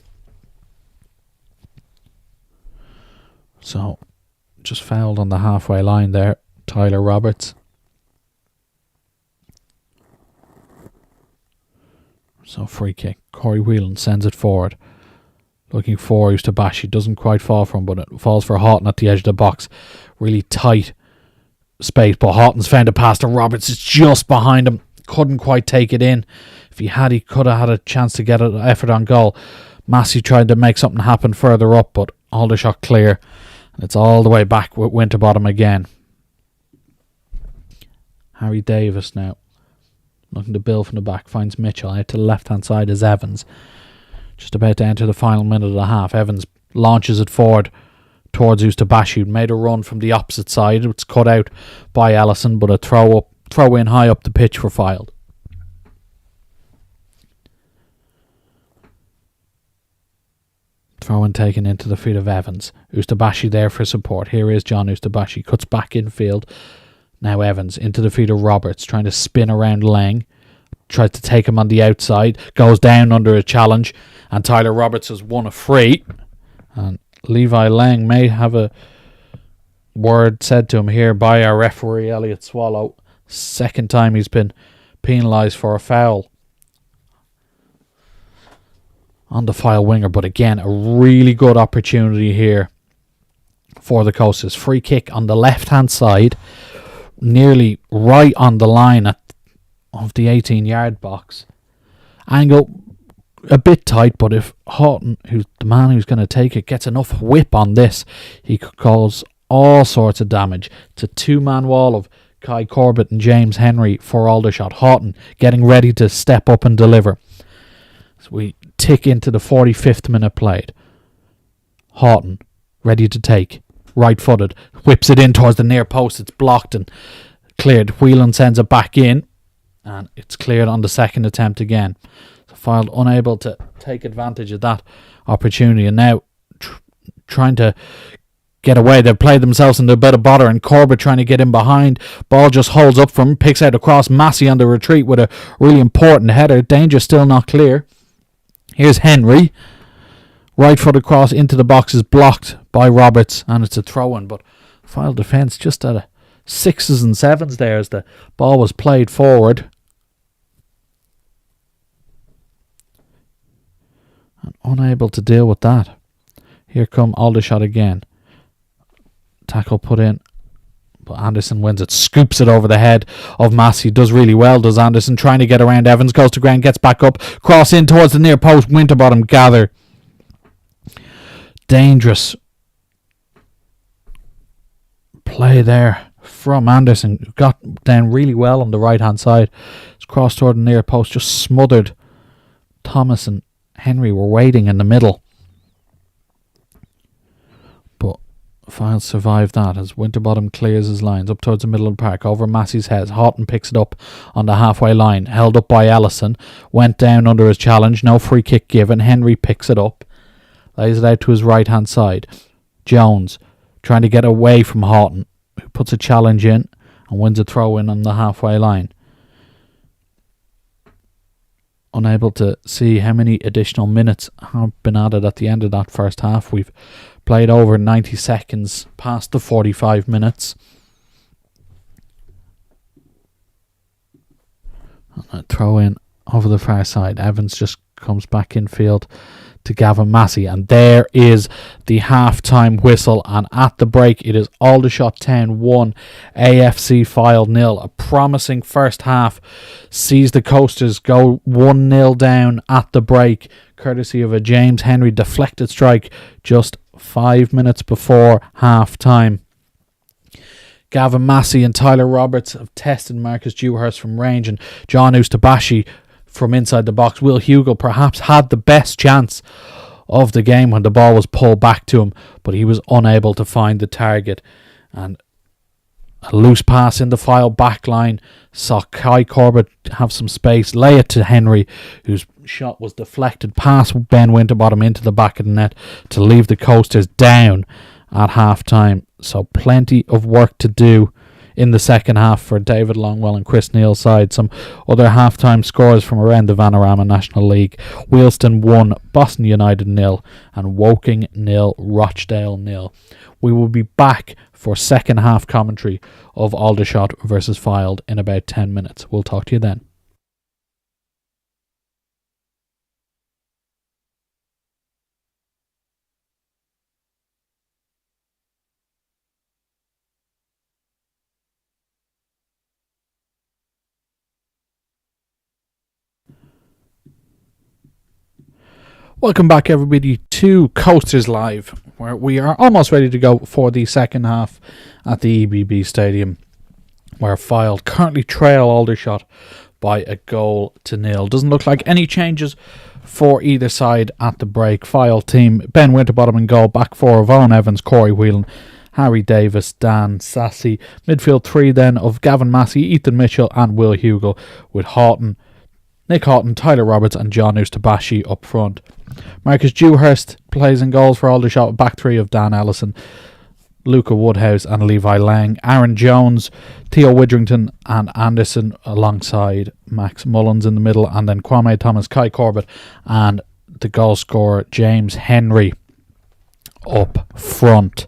So, just fouled on the halfway line there, Tyler Roberts. So, free kick. Corey Whelan sends it forward. Looking for Ustabashi. Doesn't quite fall for him, but it falls for Houghton at the edge of the box. Really tight space, but Houghton's found a pass to Roberts. It's just behind him. Couldn't quite take it in. If he had, he could have had a chance to get an effort on goal. Massey tried to make something happen further up, but Aldershot clear. It's all the way back with Winterbottom again. Harry Davis now. Looking to build from the back. Finds Mitchell. Out to the left-hand side is Evans. Just about to enter the final minute of the half. Evans launches it forward towards Ustabashi. Made a run from the opposite side. It's cut out by Allison, but a throw in high up the pitch for Fylde. Throw-in taken into the feet of Evans. Ustabashi there for support. Here is John Ustabashi. Cuts back infield. Now Evans into the feet of Roberts. Trying to spin around Lang. Tries to take him on the outside. Goes down under a challenge. And Tyler Roberts has won a free. And Levi Lang may have a word said to him here by our referee, Elliot Swallow. Second time he's been penalised for a foul on the Fylde winger, but again, a really good opportunity here for the Coasters. Free kick on the left-hand side, nearly right on the line of the 18-yard box. Angle a bit tight, but if Houghton, who's the man who's going to take it, gets enough whip on this, he could cause all sorts of damage. It's a two-man wall of Kai Corbett and James Henry for Aldershot. Houghton getting ready to step up and deliver. So we tick into the 45th minute played. Houghton ready to take. Right-footed. Whips it in towards the near post. It's blocked and cleared. Whelan sends it back in. And it's cleared on the second attempt again. So Fylde unable to take advantage of that opportunity. And now trying to get away. They've played themselves into a bit of bother. And Corbett trying to get in behind. Ball just holds up from him. Picks out across. Massey on the retreat with a really important header. Danger still not clear. Here's Henry. Right foot across into the box is blocked by Roberts. And it's a throw-in. But Fylde defence just at a 6s and 7s there as the ball was played forward. And unable to deal with that. Here come Aldershot again. Tackle put in. But Anderson wins it. Scoops it over the head of Massey. Does really well, does Anderson. Trying to get around Evans. Goes to ground. Gets back up. Cross in towards the near post. Winterbottom gather. Dangerous play there from Anderson. Got down really well on the right hand side. It's crossed toward the near post. Just smothered. Thomas and Henry were waiting in the middle. Fylde survived that as Winterbottom clears his lines up towards the middle of the park over Massey's head. Houghton picks it up on the halfway line, held up by Ellison, went down under his challenge, no free kick given. Henry picks it up, lays it out to his right hand side. Jones trying to get away from Houghton, who puts a challenge in and wins a throw in on the halfway line. unable to see how many additional minutes have been added at the end of that first half. We've played over 90 seconds past the 45 minutes. And a throw in over the far side. Evans just comes back in field to Gavin Massey, and there is the half-time whistle. And at the break, it is Aldershot Town 1, AFC Fylde 0. A promising first half sees the Coasters go 1-0 down at the break, courtesy of a James Henry deflected strike just 5 minutes before half-time. Gavin Massey and Tyler Roberts have tested Marcus Dewhurst from range, and John Ustabashi from inside the box. Will Hugill perhaps had the best chance of the game when the ball was pulled back to him, but he was unable to find the target. And a loose pass in the Fylde back line saw Kai Corbett have some space, lay it to Henry, whose shot was deflected past Ben Winterbottom into the back of the net to leave the Coasters down at half time. So plenty of work to do in the second half for David Longwell and Chris Neal's side. Some other half-time scores from around the Vanarama National League. Wheelston 1, Boston United 0, and Woking 0, Rochdale 0. We will be back for second half commentary of Aldershot versus Fylde in about 10 minutes. We'll talk to you then. Welcome back, everybody, to Coasters Live, where we are almost ready to go for the second half at the EBB Stadium, where Fylde currently trail Aldershot by 1-0. Doesn't look like any changes for either side at the break. Fylde team, Ben Winterbottom in goal, back four of Owen Evans, Corey Whelan, Harry Davis, Dan Sassy. Midfield three then of Gavin Massey, Ethan Mitchell and Will Hugill, with Nick Houghton, Tyler Roberts and John Ustabashi up front. Marcus Dewhurst plays in goals for Aldershot, back three of Dan Ellison, Luca Woodhouse and Levi Lang. Aaron Jones, Theo Widrington and Anderson alongside Max Mullins in the middle, and then Kwame Thomas, Kai Corbett and the goal scorer James Henry up front.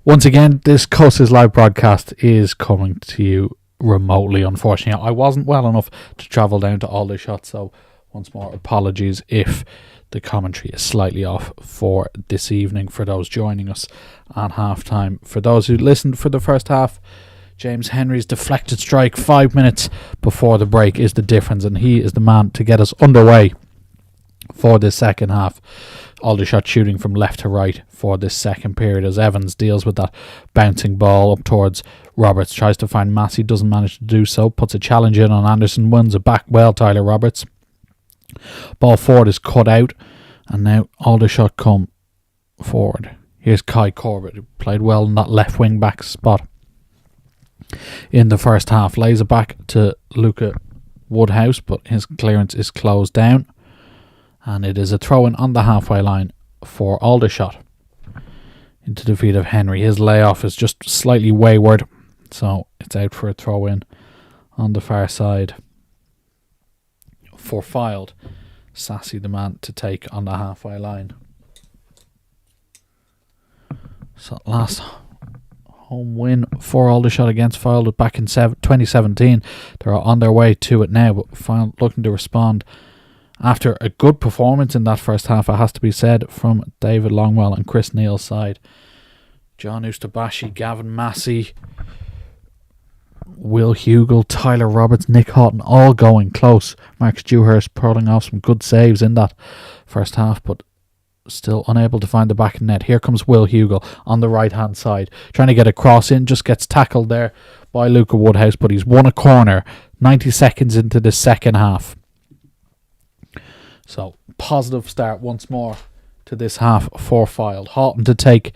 Once again, this Coasters Live broadcast is coming to you remotely. Unfortunately, I wasn't well enough to travel down to Aldershot, so once more apologies if the commentary is slightly off for this evening for those joining us at half time. For those who listened for the first half, James Henry's deflected strike 5 minutes before the break is the difference, and he is the man to get us underway for this second half. Aldershot shooting from left to right for this second period as Evans deals with that bouncing ball up towards Roberts, tries to find Massey, doesn't manage to do so, puts a challenge in on Anderson, wins it back well, Tyler Roberts. Ball forward is cut out, and now Aldershot come forward. Here's Kai Corbett, who played well in that left wing back spot in the first half, lays it back to Luca Woodhouse, but his clearance is closed down, and it is a throw-in on the halfway line for Aldershot into the feet of Henry. His layoff is just slightly wayward, so it's out for a throw-in on the far side for Fylde. Sassy the man to take on the halfway line. So last home win for Aldershot against Fylde back in 2017. They're on their way to it now, but Fylde looking to respond after a good performance in that first half, it has to be said, from David Longwell and Chris Neal's side. John Ustabashi, Gavin Massey, Will Hugill, Tyler Roberts, Nick Houghton, all going close. Marcus Dewhurst pulling off some good saves in that first half, but still unable to find the back of net. Here comes Will Hugill on the right hand side, trying to get a cross in, just gets tackled there by Luca Woodhouse, but he's won a corner 90 seconds into the second half. So positive start once more to this half for Fylde. Houghton to take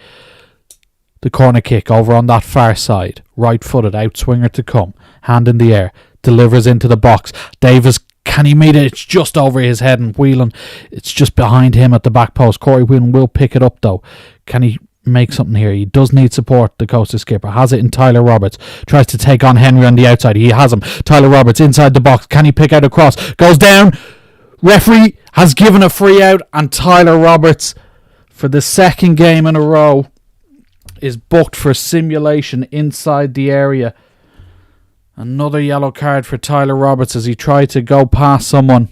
the corner kick over on that far side, right footed, outswinger to come, hand in the air, delivers into the box. Davis, can he meet it? It's just over his head, and Whelan, it's just behind him at the back post. Corey Whelan will pick it up though. Can he make something here? He does need support. The Coastal skipper has it in Tyler Roberts, tries to take on Henry on the outside. He has him. Tyler Roberts inside the box. Can he pick out a cross? Goes down. Referee has given a free out, and Tyler Roberts, for the second game in a row, is booked for simulation inside the area. Another yellow card for Tyler Roberts as he tried to go past someone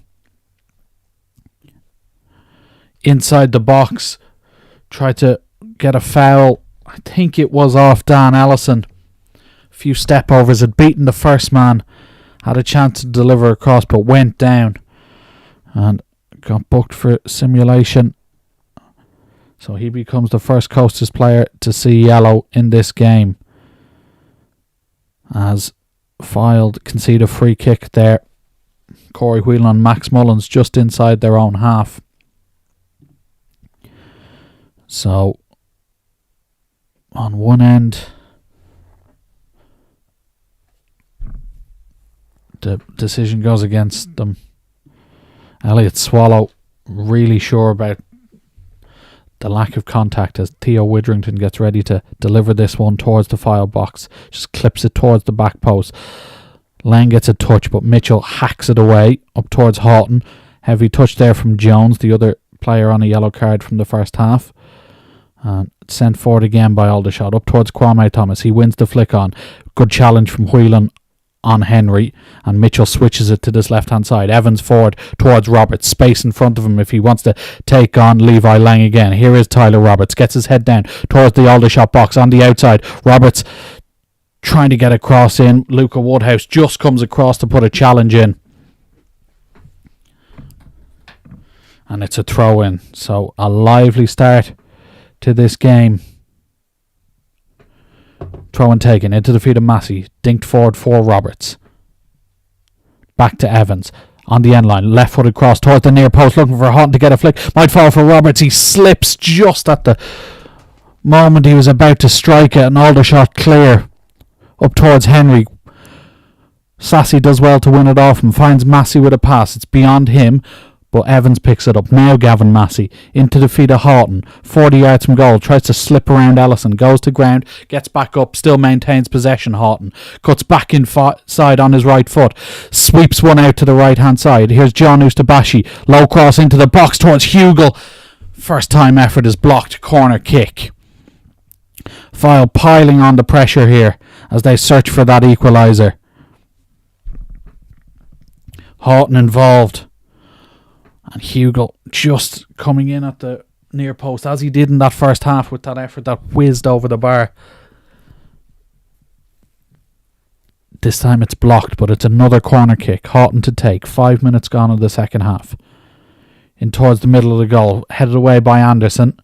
inside the box. Tried to get a foul. I think it was off Dan Ellison. A few step overs, had beaten the first man. Had a chance to deliver across but went down. And got booked for simulation. So he becomes the first Coasters player to see yellow in this game. As Fylde concede a free kick there. Corey Whelan and Max Mullins just inside their own half. So on one end, the decision goes against them. Elliot Swallow really sure about the lack of contact as Theo Widrington gets ready to deliver this one towards the Fylde box. Just clips it towards the back post. Lang gets a touch, but Mitchell hacks it away up towards Houghton. Heavy touch there from Jones, the other player on a yellow card from the first half. And sent forward again by Aldershot up towards Kwame Thomas. He wins the flick on. Good challenge from Whelan on Henry, and Mitchell switches it to this left hand side. Evans forward towards Roberts, space in front of him if he wants to take on Levi Lang again. Here is Tyler Roberts, gets his head down towards the Aldershot box on the outside. Roberts trying to get a cross in. Luca Woodhouse just comes across to put a challenge in, and it's a throw in. So a lively start to this game. Throw and taken into the feet of Massey. Dinked forward for Roberts. Back to Evans. On the end line. Left footed cross towards the near post. Looking for Houghton to get a flick. Might fall for Roberts. He slips just at the moment he was about to strike it. And Aldershot clear. Up towards Henry. Sassy does well to win it off and finds Massey with a pass. It's beyond him, but Evans picks it up. Now Gavin Massey into the feet of Houghton. 40 yards from goal. Tries to slip around Ellison. Goes to ground. Gets back up. Still maintains possession. Houghton cuts back inside on his right foot. Sweeps one out to the right hand side. Here's John Ustabashi. Low cross into the box towards Hugel. First time effort is blocked. Corner kick. Fylde piling on the pressure here as they search for that equaliser. Houghton involved. And Hugel just coming in at the near post as he did in that first half with that effort that whizzed over the bar. This time it's blocked, but it's another corner kick. Houghton to take. 5 minutes gone in the second half. In towards the middle of the goal. Headed away by Anderson.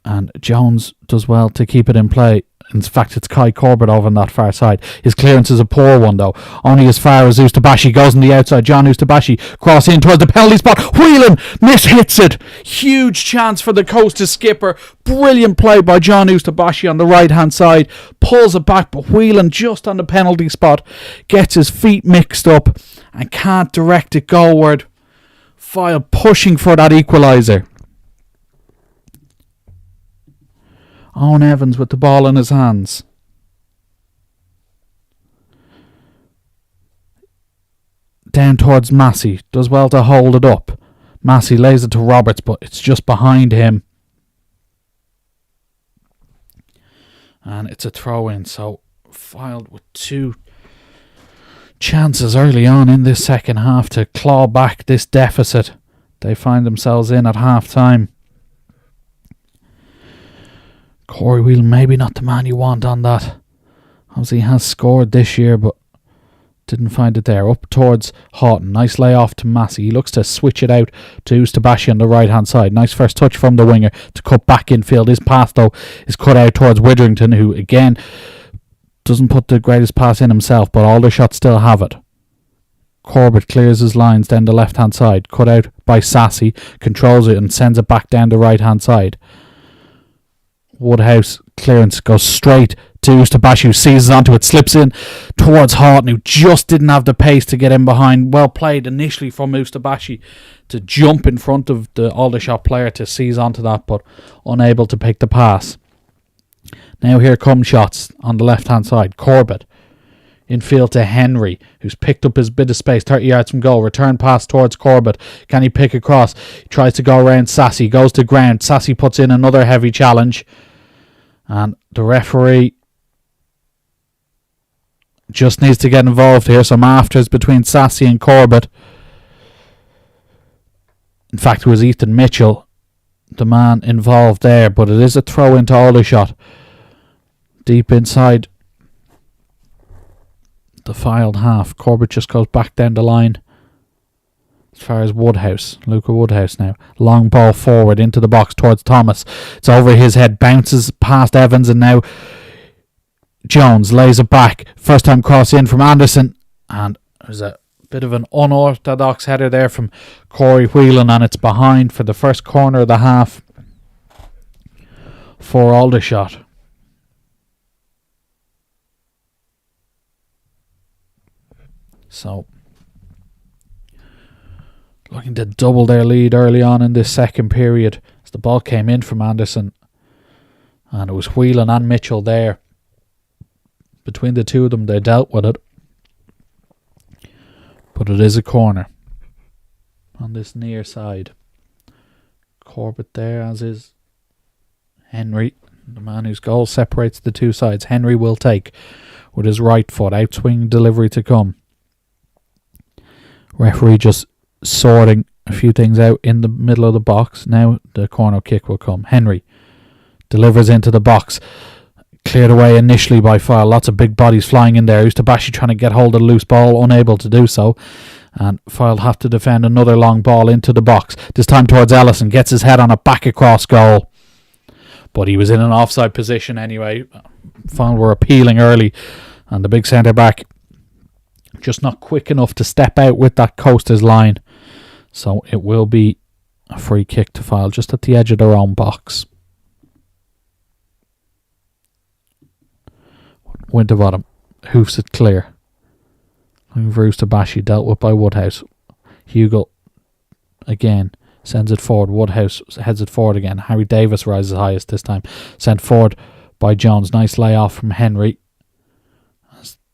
And Jones does well to keep it in play. In fact, it's Kai Corbett over on that far side. His clearance is a poor one, though. Only as far as Ustabashi goes on the outside. John Ustabashi cross in towards the penalty spot. Whelan mishits it. Huge chance for the Coasters skipper. Brilliant play by John Ustabashi on the right-hand side. Pulls it back, but Whelan just on the penalty spot gets his feet mixed up and can't direct it goalward. Fylde pushing for that equaliser. Owen Evans with the ball in his hands. Down towards Massey. Does well to hold it up. Massey lays it to Roberts, but it's just behind him. And it's a throw in. So Fylde with two chances early on in this second half to claw back this deficit they find themselves in at half time. Corey Whelan, maybe not the man you want on that. Obviously, he has scored this year, but didn't find it there. Up towards Houghton. Nice layoff to Massey. He looks to switch it out to Ustabashi on the right-hand side. Nice first touch from the winger to cut back infield. His pass, though, is cut out towards Widrington, who, again, doesn't put the greatest pass in himself, but Aldershot still have it. Corbett clears his lines down the left-hand side. Cut out by Sassy. Controls it and sends it back down the right-hand side. Woodhouse clearance goes straight to Ustabashi, who seizes onto it, slips in towards Houghton, who just didn't have the pace to get in behind. Well played initially from Ustabashi to jump in front of the Aldershot player to seize onto that, but unable to pick the pass. Now here come shots on the left hand side. Corbett Infield to Henry, who's picked up his bit of space, 30 yards from goal. Return pass towards Corbett. Can he pick across? He tries to go around Sassy. Goes to ground. Sassy puts in another heavy challenge. And the referee just needs to get involved here. Some afters between Sassy and Corbett. In fact, it was Ethan Mitchell, the man involved there. But it is a throw into Aldershot. Deep inside the Fylde half. Corbett just goes back down the line as far as Woodhouse. Luca Woodhouse now. Long ball forward into the box towards Thomas. It's over his head. Bounces past Evans, and now Jones lays it back. First time cross in from Anderson. And there's a bit of an unorthodox header there from Corey Whelan, and it's behind for the first corner of the half for Aldershot. So, looking to double their lead early on in this second period as the ball came in from Anderson. And it was Whelan and Mitchell there. Between the two of them, they dealt with it. But it is a corner on this near side. Corbett there, as is Henry, the man whose goal separates the two sides. Henry will take with his right foot. Outswing delivery to come. Referee just sorting a few things out in the middle of the box. Now the corner kick will come. Henry delivers into the box. Cleared away initially by Fylde. Lots of big bodies flying in there. Ustabashi trying to get hold of the loose ball, unable to do so. And Fylde have to defend another long ball into the box. This time towards Ellison. Gets his head on a back across goal. But he was in an offside position anyway. Fylde were appealing early. And the big centre back just not quick enough to step out with that coasters line. So it will be a free kick to Fylde just at the edge of their own box. Winterbottom hoofs it clear. Looking for Ustabashi, dealt with by Woodhouse. Hugo again sends it forward. Woodhouse heads it forward again. Harry Davis rises highest this time. Sent forward by Jones. Nice layoff from Henry.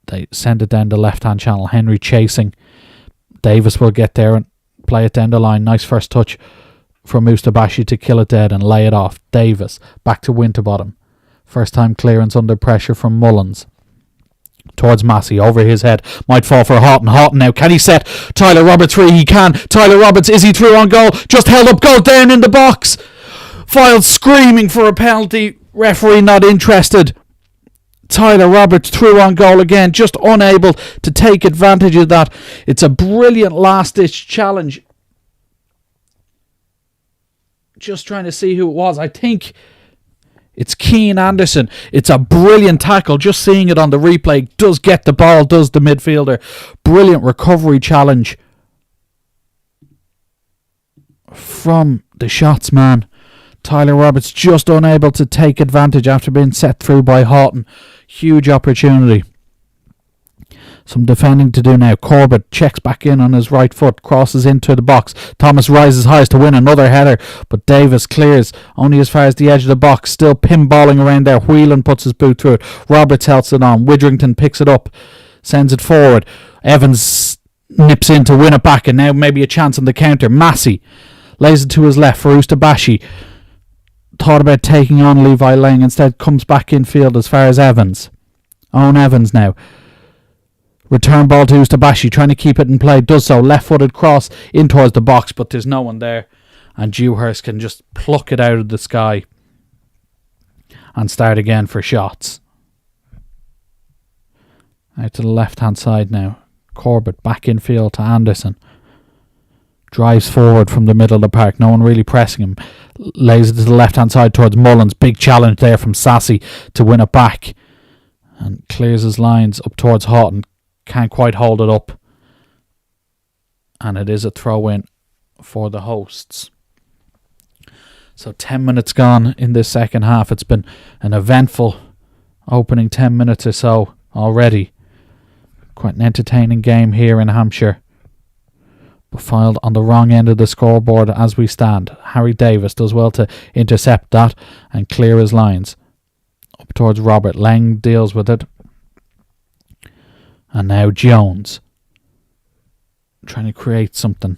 They send it down the left-hand channel. Henry chasing. Davis will get there and play it down the line. Nice first touch from Ustabashi to kill it dead and lay it off. Davis back to Winterbottom. First time clearance under pressure from Mullins. Towards Massey, over his head. Might fall for Houghton. Houghton now. Can he set Tyler Roberts free? He can. Tyler Roberts, is he through on goal? Just held up, goes down in the box. Fylde screaming for a penalty. Referee not interested. Tyler Roberts through on goal again, just unable to take advantage of that. It's a brilliant last-ditch challenge. Just trying to see who it was. I think it's Keane Anderson. It's a brilliant tackle. Just seeing it on the replay. Does get the ball, does the midfielder. Brilliant recovery challenge from the shots man. Tyler Roberts just unable to take advantage after being set through by Houghton. Huge opportunity. Some defending to do now. Corbett checks back in on his right foot. Crosses into the box. Thomas rises highest to win another header. But Davis clears only as far as the edge of the box. Still pinballing around there. Whelan puts his boot through it. Roberts helps it on. Widrington picks it up. Sends it forward. Evans nips in to win it back. And now maybe a chance on the counter. Massey lays it to his left for Ustabashi. Thought about taking on Levi Lang, instead comes back infield as far as Evans. Owen Evans now. Return ball to Ustabashi, trying to keep it in play, does so. Left-footed cross in towards the box, but there's no one there. And Dewhurst can just pluck it out of the sky and start again for shots. Out to the left-hand side now. Corbett back infield to Anderson. Drives forward from the middle of the park. No one really pressing him. Lays it to the left-hand side towards Mullins. Big challenge there from Sassy to win it back. And clears his lines up towards Houghton. Can't quite hold it up. And it is a throw-in for the hosts. So 10 minutes gone in this second half. It's been an eventful opening 10 minutes or so already. Quite an entertaining game here in Hampshire. But Fylde on the wrong end of the scoreboard as we stand. Harry Davis does well to intercept that and clear his lines. Up towards Robert. Lang deals with it. And now Jones trying to create something.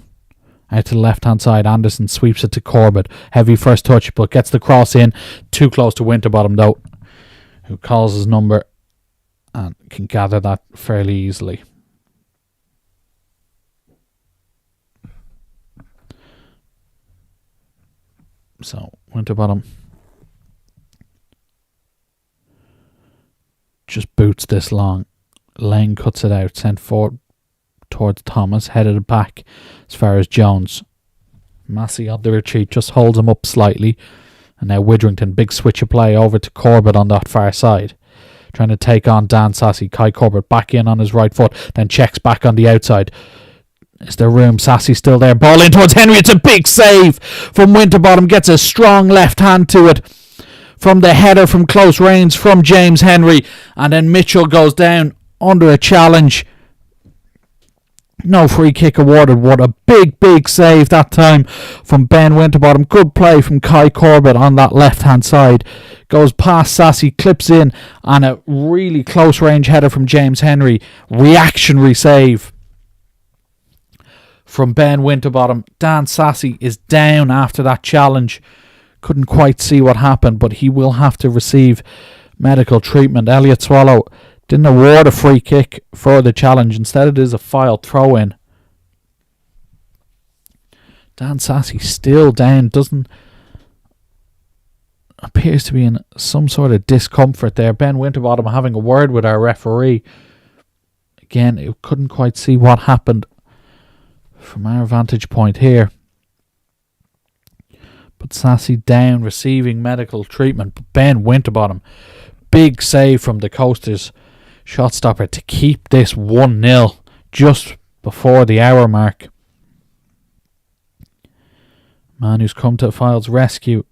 Out to the left-hand side, Anderson sweeps it to Corbett. Heavy first touch, but gets the cross in. Too close to Winterbottom, though, who calls his number and can gather that fairly easily. So, Winterbottom just boots this long. Lang cuts it out, sent forward towards Thomas, headed it back as far as Jones. Massey on the retreat, just holds him up slightly. And now Widrington, big switch of play over to Corbett on that far side. Trying to take on Dan Sassy. Kai Corbett back in on his right foot, then checks back on the outside. Is there room? Sassy still there. Ball in towards Henry. It's a big save from Winterbottom. Gets a strong left hand to it from the header from close range from James Henry. And then Mitchell goes down under a challenge. No free kick awarded. What a big save that time from Ben Winterbottom. Good play from Kai Corbett on that left hand side. Goes past Sassy, clips in, and a really close range header from James Henry. Reactionary save from Ben Winterbottom. Dan Sassy is down after that challenge. Couldn't quite see what happened, but he will have to receive medical treatment. Elliot Swallow didn't award a free kick for the challenge. Instead it is a Fylde throw in. Dan Sassy still down. Appears to be in some sort of discomfort there. Ben Winterbottom having a word with our referee. Again, it couldn't quite see what happened from our vantage point here. But Sassy down, receiving medical treatment. But Ben Winterbottom, big save from the Coasters shot stopper to keep this 1-0 just before the hour mark. Man who's come to Fylde's rescue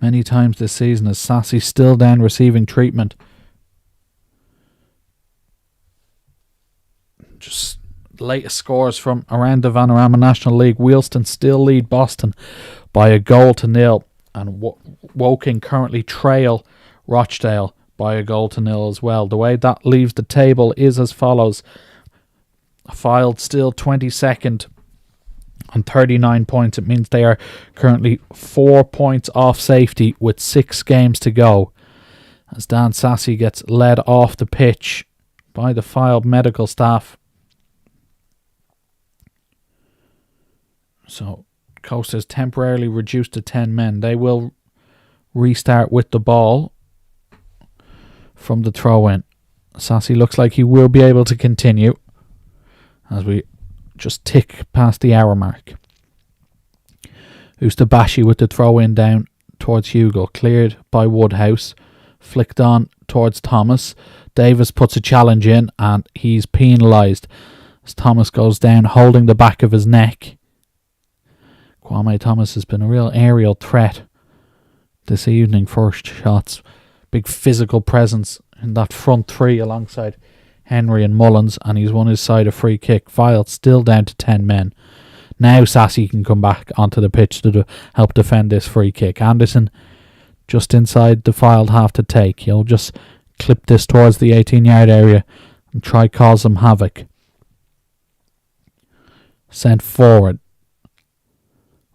many times this season is Sassy, still down receiving treatment. Just latest scores from around the Vanarama National League. Wheelston still lead Boston by 1-0, and Woking currently trail Rochdale by 1-0 as well. The way that leaves the table is as follows. Fylde still 22nd on 39 points. It means they are currently 4 points off safety with 6 games to go, as Dan Sassy gets led off the pitch by the Fylde medical staff. So Coasters temporarily reduced to 10 men. They will restart with the ball from the throw-in. Sassy looks like he will be able to continue as we just tick past the hour mark. Ustabashi with the throw-in down towards Hugo. Cleared by Woodhouse. Flicked on towards Thomas. Davis puts a challenge in and he's penalised as Thomas goes down holding the back of his neck. Kwame Thomas has been a real aerial threat this evening. First shots. Big physical presence in that front three alongside Henry and Mullins, and he's won his side a free kick. Fylde still down to 10 men. Now Sassy can come back onto the pitch to help defend this free kick. Anderson just inside the Fylde half to take. He'll just clip this towards the 18-yard area and try cause some havoc. Sent forward.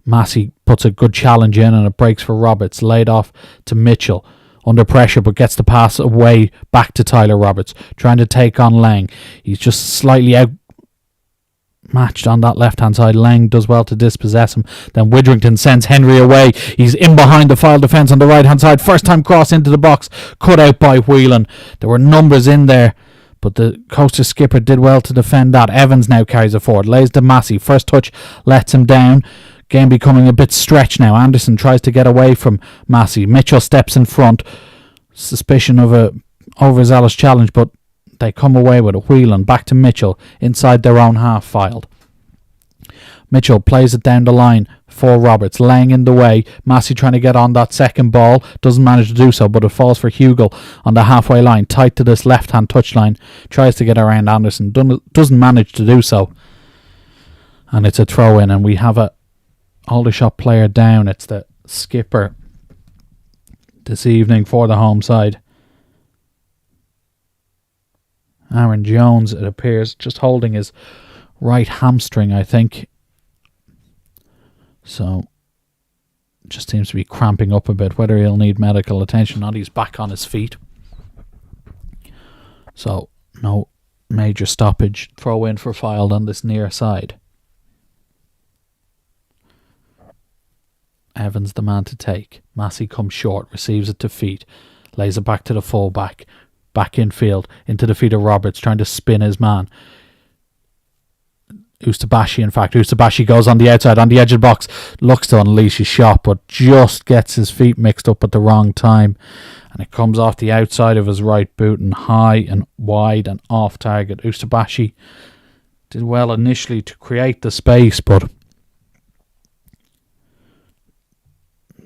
Massey puts a good challenge in and it breaks for Roberts. Laid off to Mitchell. Under pressure, but gets the pass away back to Tyler Roberts, trying to take on Lang. He's just slightly outmatched on that left-hand side. Lang does well to dispossess him. Then Widrington sends Henry away. He's in behind the Fylde defence on the right-hand side. First time cross into the box, cut out by Whelan. There were numbers in there, but the Coaster skipper did well to defend that. Evans now carries it forward, lays to Massey. First touch lets him down. Game becoming a bit stretched now. Anderson tries to get away from Massey. Mitchell steps in front. Suspicion of a overzealous challenge, but they come away with a Whelan. Back to Mitchell inside their own half. Fylde. Mitchell plays it down the line for Roberts, laying in the way. Massey trying to get on that second ball. Doesn't manage to do so, but it falls for Hugo on the halfway line, tight to this left-hand touchline. Tries to get around Anderson. Doesn't manage to do so. And it's a throw-in, and we have a Aldershot player down. It's the skipper this evening for the home side. Aaron Jones, it appears, just holding his right hamstring, I think. So, just seems to be cramping up a bit. Whether he'll need medical attention or not, he's back on his feet. So, no major stoppage. Throw in for Fylde on this near side. Evans the man to take. Massey comes short, receives it to feet, lays it back to the fullback. Back in field, into the feet of Roberts, trying to spin his man. Ustabashi, in fact. Ustabashi goes on the outside, on the edge of the box. Looks to unleash his shot, but just gets his feet mixed up at the wrong time. And it comes off the outside of his right boot and high and wide and off target. Ustabashi did well initially to create the space, but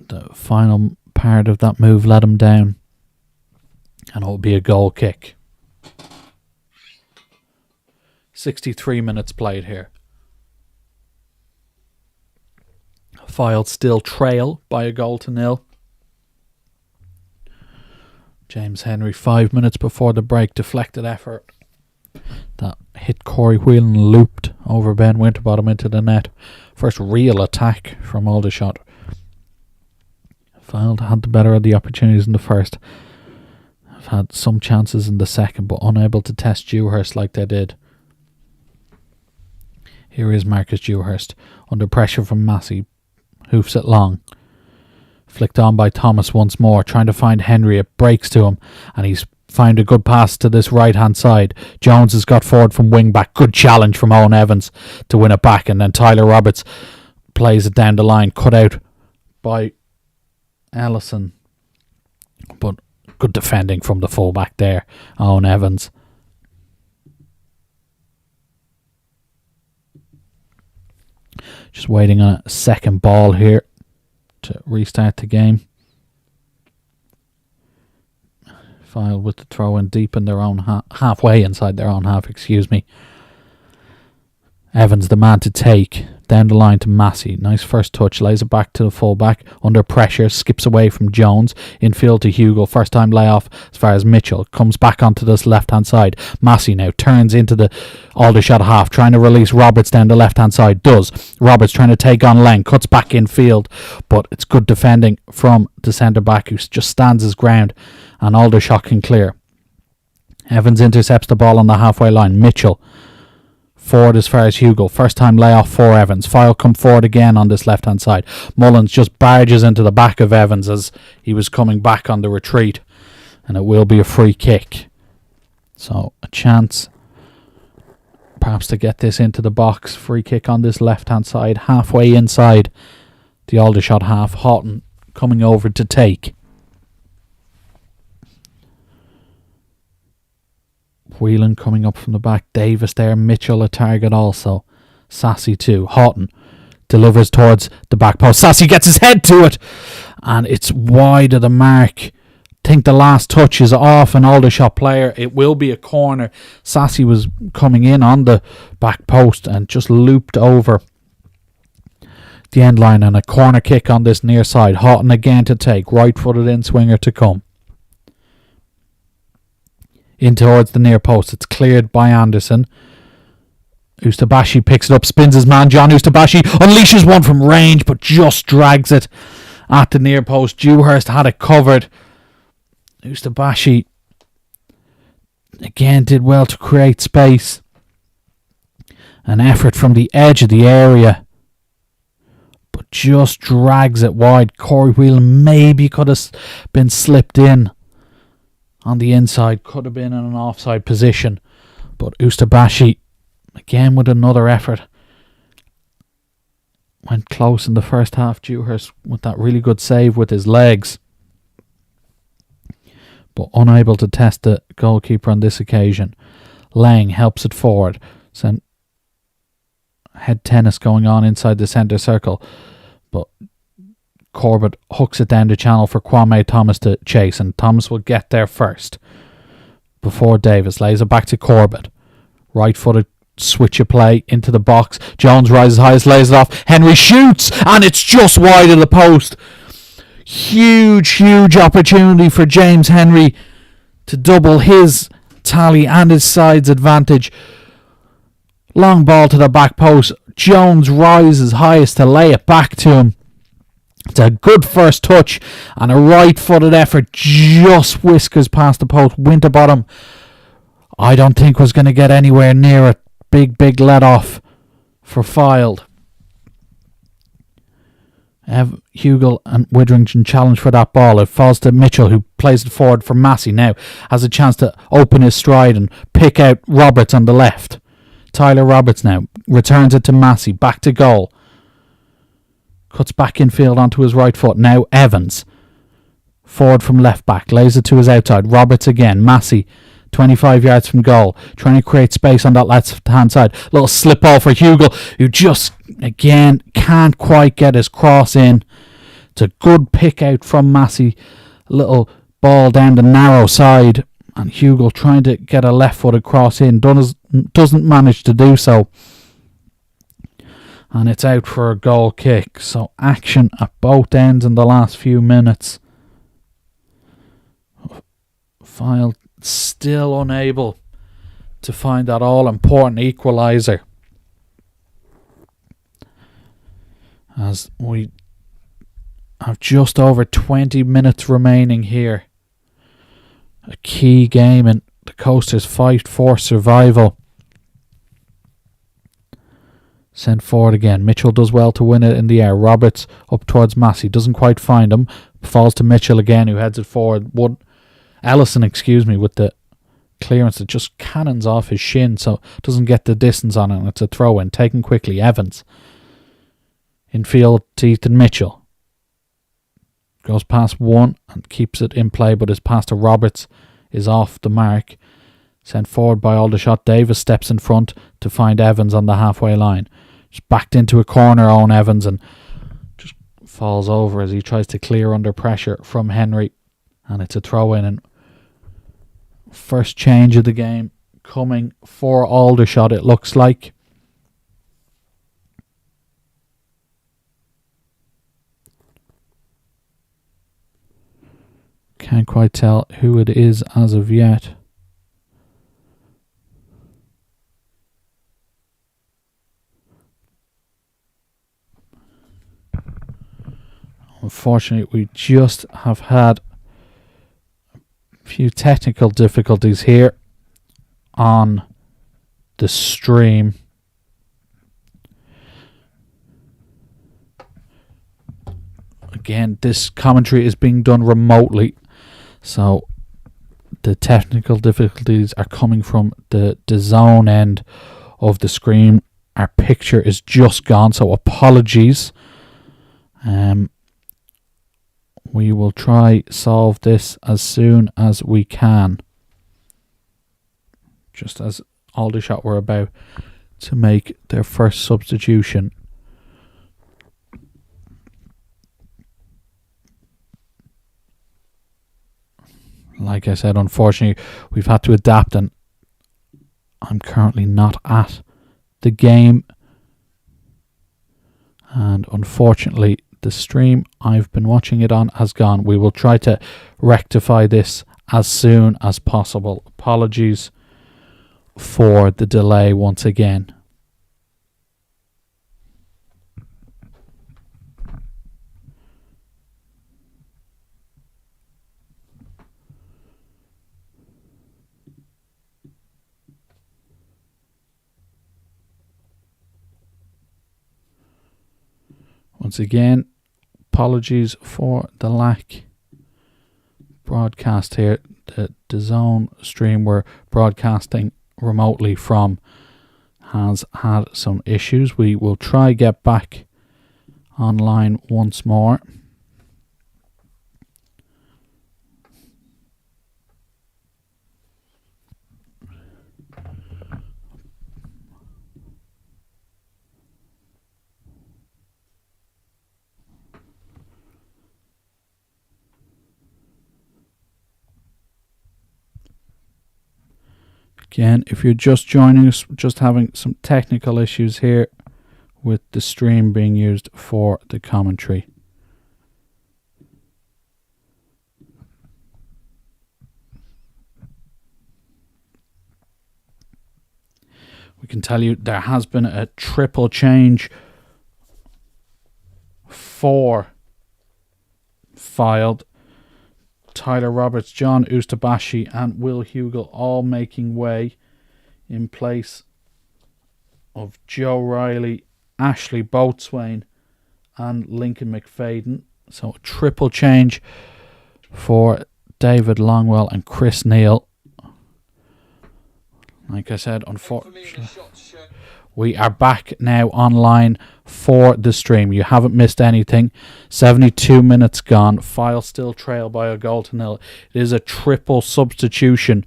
the final part of that move let him down. And it will be a goal kick. 63 minutes played here. Fylde still trail by 1-0. James Henry, 5 minutes before the break, deflected effort that hit Corey Whelan, looped over Ben Winterbottom into the net. First real attack from Aldershot. Fylde had the better of the opportunities in the first. Have had some chances in the second, but unable to test Dewhurst like they did. Here is Marcus Dewhurst under pressure from Massey. Hoofs it long. Flicked on by Thomas once more, trying to find Henry. It breaks to him, and he's found a good pass to this right hand side. Jones has got forward from wing back. Good challenge from Owen Evans to win it back, and then Tyler Roberts plays it down the line, cut out by Ellison. But good defending from the fullback there, Owen Evans. Just waiting on a second ball here to restart the game. Fylde with the throw in deep in their own halfway inside their own half, Evans the man to take. Down the line to Massey. Nice first touch. Lays it back to the fullback. Under pressure. Skips away from Jones. Infield to Hugo. First time layoff as far as Mitchell. Comes back onto this left hand side. Massey now turns into the Aldershot half. Trying to release Roberts down the left hand side. Does. Roberts trying to take on Lang. Cuts back in field. But it's good defending from the centre back who just stands his ground. And Aldershot can clear. Evans intercepts the ball on the halfway line. Mitchell forward as far as Hugo. First time layoff for Evans. Fylde come forward again on this left hand side. Mullins just barges into the back of Evans as he was coming back on the retreat, and it will be a free kick. So a chance perhaps to get this into the box. Free kick on this left hand side, halfway inside the Aldershot half. Houghton coming over to take. Whelan coming up from the back. Davis there. Mitchell a target also. Sassy too. Houghton delivers towards the back post. Sassy gets his head to it, and it's wide of the mark. I think the last touch is off an Aldershot player. It will be a corner. Sassy was coming in on the back post and just looped over the end line, and a corner kick on this near side. Houghton again to take. Right footed in swinger to come. In towards the near post. It's cleared by Anderson. Ustabashi picks it up, spins his man. John Ustabashi unleashes one from range, but just drags it at the near post. Dewhurst had it covered. Ustabashi again did well to create space. An effort from the edge of the area, but just drags it wide. Corey Whelan maybe could have been slipped in on the inside, could have been in an offside position, but Ustabashi again with another effort went close in the first half. Dewhurst with that really good save with his legs, but unable to test the goalkeeper on this occasion. Lang helps it forward. Some head tennis going on inside the centre circle, but Corbett hooks it down the channel for Kwame Thomas to chase, and Thomas will get there first before Davis. Lays it back to Corbett. Right footed switch of play into the box. Jones rises highest, lays it off. Henry shoots, and it's just wide of the post. Huge opportunity for James Henry to double his tally and his side's advantage. Long ball to the back post. Jones rises highest to lay it back to him. It's a good first touch and a right-footed effort. Just whiskers past the post. Winterbottom, I don't think was going to get anywhere near it. Big let-off for Fylde. Hugel and Witherington challenge for that ball. It falls to Mitchell, who plays it forward for Massey. Now has a chance to open his stride and pick out Roberts on the left. Tyler Roberts now returns it to Massey. Back to goal. Cuts back infield onto his right foot. Now Evans. Forward from left back. Lays it to his outside. Roberts again. Massey 25 yards from goal. Trying to create space on that left hand side. Little slip ball for Hugel, who just, again, can't quite get his cross in. It's a good pick out from Massey. Little ball down the narrow side. And Hugel trying to get a left footed cross in. Doesn't manage to do so. And it's out for a goal kick. So action at both ends in the last few minutes. Fylde still unable to find that all-important equaliser. As we have just over 20 minutes remaining here. A key game in the Coasters' fight for survival. Sent forward again. Mitchell does well to win it in the air. Roberts up towards Massey. Doesn't quite find him. Falls to Mitchell again, who heads it forward. Ellison, with the clearance that just cannons off his shin, so doesn't get the distance on it. And it's a throw in. Taken quickly. Evans. Infield to Ethan Mitchell. Goes past one and keeps it in play, but his pass to Roberts is off the mark. Sent forward by Aldershot. Davis steps in front to find Evans on the halfway line. Just backed into a corner, Owen Evans, and just falls over as he tries to clear under pressure from Henry. And it's a throw in. And first change of the game coming for Aldershot, it looks like. Can't quite tell who it is as of yet. Unfortunately, we just have had a few technical difficulties here on the stream. Again, this commentary is being done remotely, so the technical difficulties are coming from the zone end of the screen. Our picture is just gone, so apologies. We will try solve this as soon as we can. Just as Aldershot were about to make their first substitution. Like I said, unfortunately, we've had to adapt, and I'm currently not at the game. And unfortunately, the stream I've been watching it on has gone. We will try to rectify this as soon as possible. Apologies for the delay once again. Once again, apologies for the lack broadcast here. The zone stream we're broadcasting remotely from has had some issues. We will try get back online once more. Again, if you're just joining us, just having some technical issues here with the stream being used for the commentary. we can tell you there has been a triple change for Fylde. Tyler Roberts, John Ustabashi and Will Hugel all making way in place of Joe Riley, Ashley Boatswain and Lincoln McFadden. So a triple change for David Longwell and Chris Neal. Like I said, unfortunately, we are back now online for the stream. You haven't missed anything. 72 minutes gone. Fylde still trail by a goal to nil. It is a triple substitution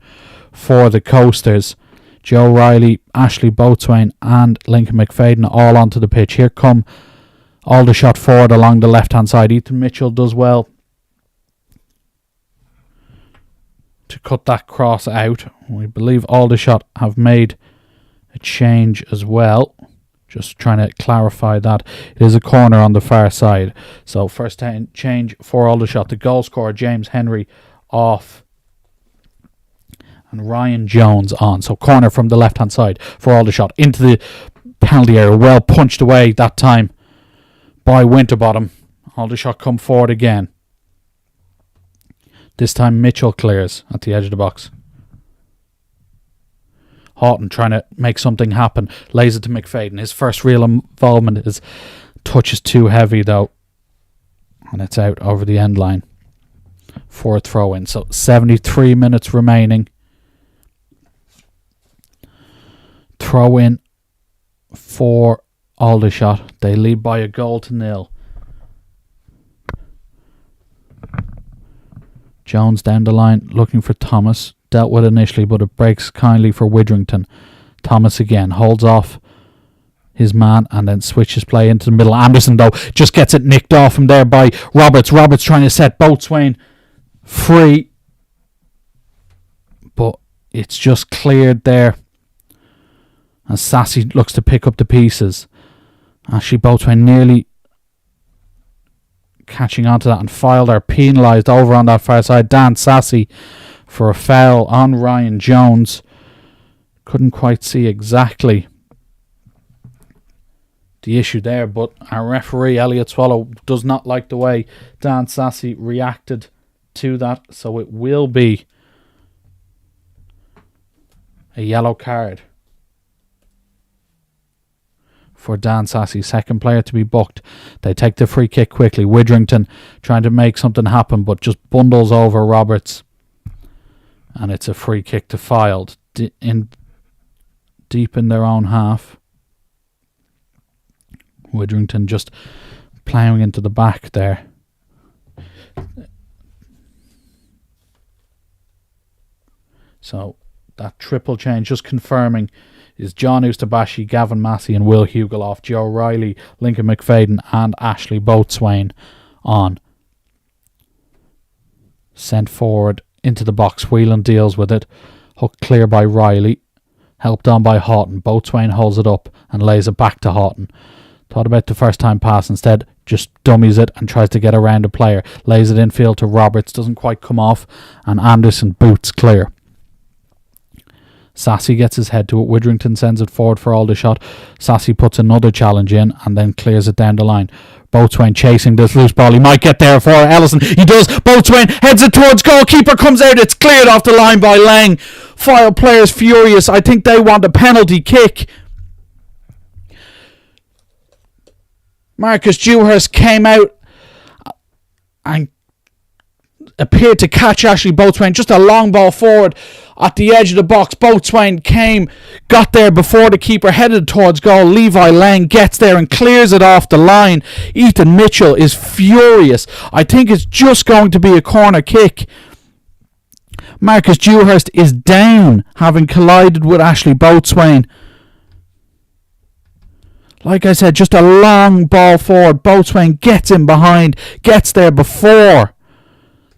for the Coasters. Joe Riley, Ashley Boatswain and Lincoln McFadden all onto the pitch. Here come Aldershot forward along the left-hand side. Ethan Mitchell does well to cut that cross out. We believe Aldershot have made a change as well. Just trying to clarify that. It is a corner on the far side. So first change for Aldershot. The goal scorer James Henry off and Ryan Jones on. So corner from the left hand side for Aldershot into the penalty area. Well punched away that time by Winterbottom. Aldershot come forward again. This time Mitchell clears at the edge of the box. Houghton trying to make something happen. Lays it to McFadden. His first real involvement. His touch is too heavy though. And it's out over the end line for a throw in. So 73 minutes remaining. Throw in for Aldershot. They lead by a goal to nil. Jones down the line looking for Thomas. Dealt with initially, but it breaks kindly for Widrington. Thomas again holds off his man and then switches play into the middle. Anderson though just gets it nicked off him there by Roberts. Roberts trying to set Boatswain free, but it's just cleared there as Sassy looks to pick up the pieces. Ashley Boatswain nearly catching onto that, and Fylde are penalised over on that far side. Dan Sassy for a foul on Ryan Jones. Couldn't quite see exactly the issue there, but our referee Elliot Swallow does not like the way Dan Sassy reacted to that, so it will be a yellow card for Dan Sassy, second player to be booked. They take the free kick quickly. Widrington trying to make something happen, but just bundles over Roberts. And it's a free kick to Fylde deep in their own half. Widrington just ploughing into the back there. So that triple change, just confirming, is John Ustabashi, Gavin Massey and Will Hugel off. Joe Riley, Lincoln McFadden and Ashley Boatswain on. Sent forward into the box. Whelan deals with it. Hooked clear by Riley. Helped on by Houghton. Boatswain holds it up and lays it back to Houghton. Thought about the first time pass. Instead, just dummies it and tries to get around a player. Lays it infield to Roberts. Doesn't quite come off. And Anderson boots clear. Sassy gets his head to it. Widrington sends it forward for Aldershot. Sassy puts another challenge in and then clears it down the line. Boatswain chasing this loose ball. He might get there for Ellison. He does. Boatswain heads it towards goal. Keeper comes out. It's cleared off the line by Lang. Fylde players furious. I think they want a penalty kick. Marcus Dewhurst came out and appeared to catch Ashley Boatswain. Just a long ball forward at the edge of the box. Boatswain got there before the keeper, headed towards goal. Levi Lang gets there and clears it off the line. Ethan Mitchell is furious. I think it's just going to be a corner kick. Marcus Dewhurst is down, having collided with Ashley Boatswain. Like I said, just a long ball forward. Boatswain gets in behind, gets there before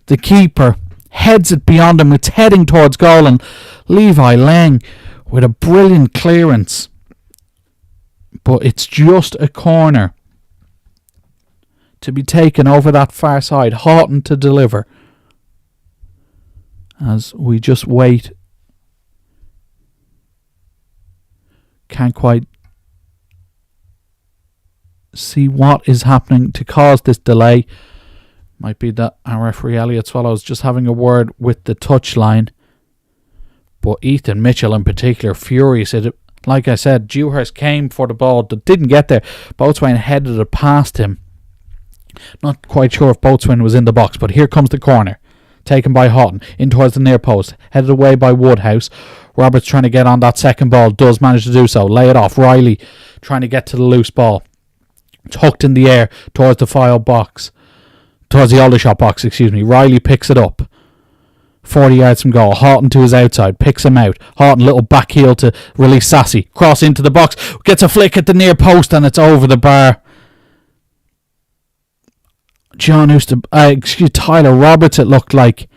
the keeper, heads it beyond him. It's heading towards goal, and Levi Lang with a brilliant clearance. But it's just a corner to be taken over that far side. Houghton to deliver. As we just wait Can't quite see what is happening to cause this delay. Might be that our referee Elliot Swallows just having a word with the touchline. But Ethan Mitchell in particular, furious. Like I said, Dewhurst came for the ball, didn't get there. Boatswain headed it past him. Not quite sure if Boatswain was in the box, but here comes the corner. Taken by Houghton, in towards the near post. Headed away by Woodhouse. Roberts trying to get on that second ball, does manage to do so. Lay it off. Riley trying to get to the loose ball. It's hooked in the air towards the Fylde box. Towards the Aldershot box, Riley picks it up. 40 yards from goal. Houghton to his outside. Picks him out. Houghton, little back heel to release Sassy. Cross into the box. Gets a flick at the near post and it's over the bar. Tyler Roberts, it looked like,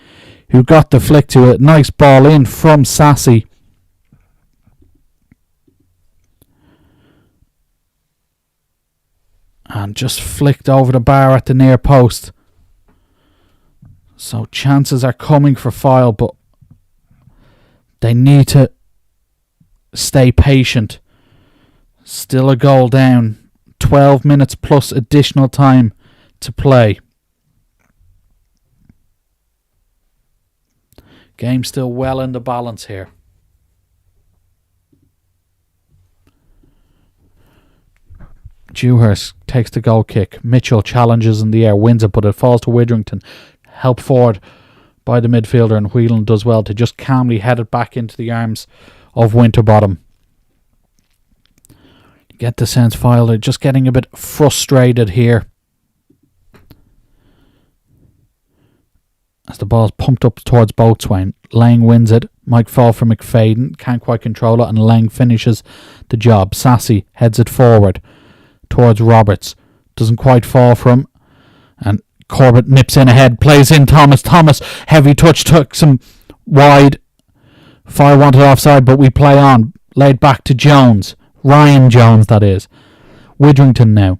who got the flick to it. Nice ball in from Sassy. And just flicked over the bar at the near post. So chances are coming for Fylde, but they need to stay patient. Still a goal down. 12 minutes plus additional time to play. Game still well in the balance here. Dewhurst takes the goal kick. Mitchell challenges in the air, wins it, but it falls to Widrington. Helped forward by the midfielder, and Whelan does well to just calmly head it back into the arms of Winterbottom. Get the sense Fylde just getting a bit frustrated here. As the ball's pumped up towards Boatswain. Lang wins it. Might fall for McFadden. Can't quite control it, and Lang finishes the job. Sassy heads it forward towards Roberts. Doesn't quite fall for him. And Corbett nips in ahead. Plays in Thomas. Thomas, heavy touch, took some wide. Fylde wanted offside, but we play on. Laid back to Jones. Ryan Jones, that is. Widrington now.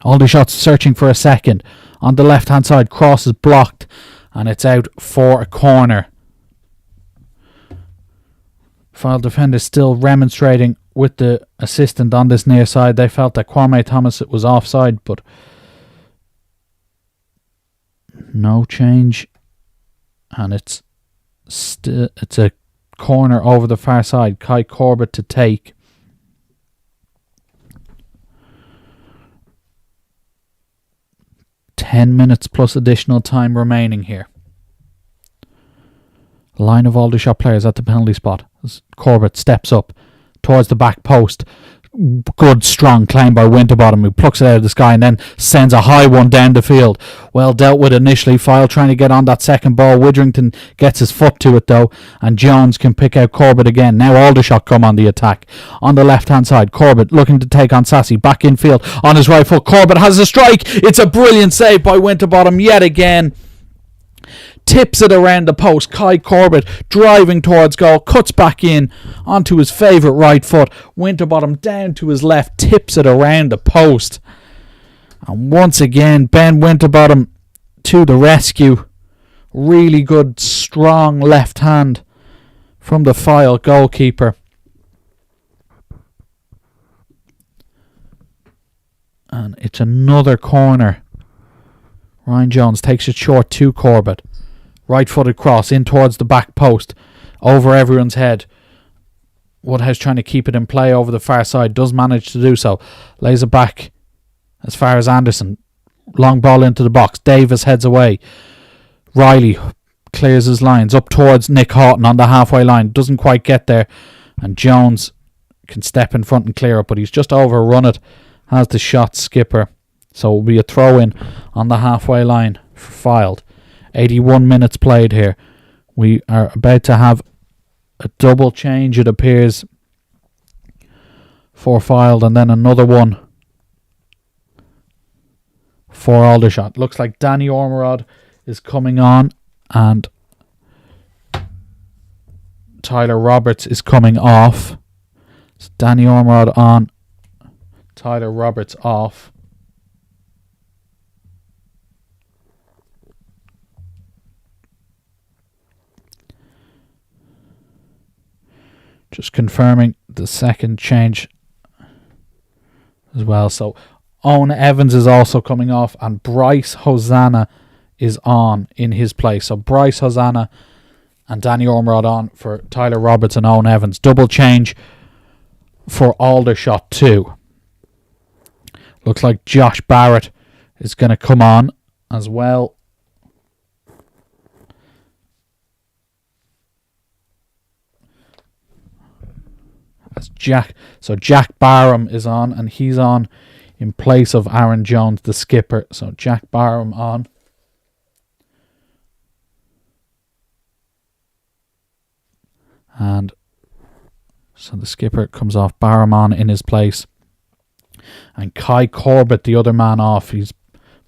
Aldershot searching for a second. On the left-hand side, cross is blocked. And it's out for a corner. Fylde defenders still remonstrating with the assistant on this near side. They felt that Kwame Thomas was offside, but no change. And it's a corner over the far side. Kai Corbett to take. Ten minutes plus additional time remaining here. Line of Aldershot players at the penalty spot. As Corbett steps up towards the back post. Good strong claim by Winterbottom, who plucks it out of the sky and then sends a high one down the field. Well dealt with initially. Fylde trying to get on that second ball. Widrington gets his foot to it though, and Jones can pick out Corbett again. Now Aldershot come on the attack. On the left hand side, Corbett looking to take on Sassy. Back in field on his right foot. Corbett has a strike. It's a brilliant save by Winterbottom yet again. Tips it around the post. Kai Corbett driving towards goal, cuts back in onto his favourite right foot. Winterbottom down to his left, tips it around the post. And once again, Ben Winterbottom to the rescue. Really good, strong left hand from the Fylde goalkeeper. And it's another corner. Ryan Jones takes it short to Corbett. Right-footed cross in towards the back post. Over everyone's head. Woodhouse trying to keep it in play over the far side. Does manage to do so. Lays it back as far as Anderson. Long ball into the box. Davis heads away. Riley clears his lines. Up towards Nick Houghton on the halfway line. Doesn't quite get there. And Jones can step in front and clear it. But he's just overrun it. Has the shot skipper. So it will be a throw-in on the halfway line for Fylde. 81 minutes played here. We are about to have a double change, it appears, for Fylde, and then another one for Aldershot. Looks like Danny Ormerod is coming on, and Tyler Roberts is coming off. So Danny Ormerod on, Tyler Roberts off. Just confirming the second change as well. So Owen Evans is also coming off, and Bryce Hosanna is on in his place. So Bryce Hosanna and Danny Ormerod on for Tyler Roberts and Owen Evans. Double change for Aldershot too. Looks like Josh Barrett is going to come on as well. As Jack Barham is on, and he's on in place of Aaron Jones, the skipper. So Jack Barham on. And so the skipper comes off, Barham on in his place. And Kai Corbett, the other man off. He's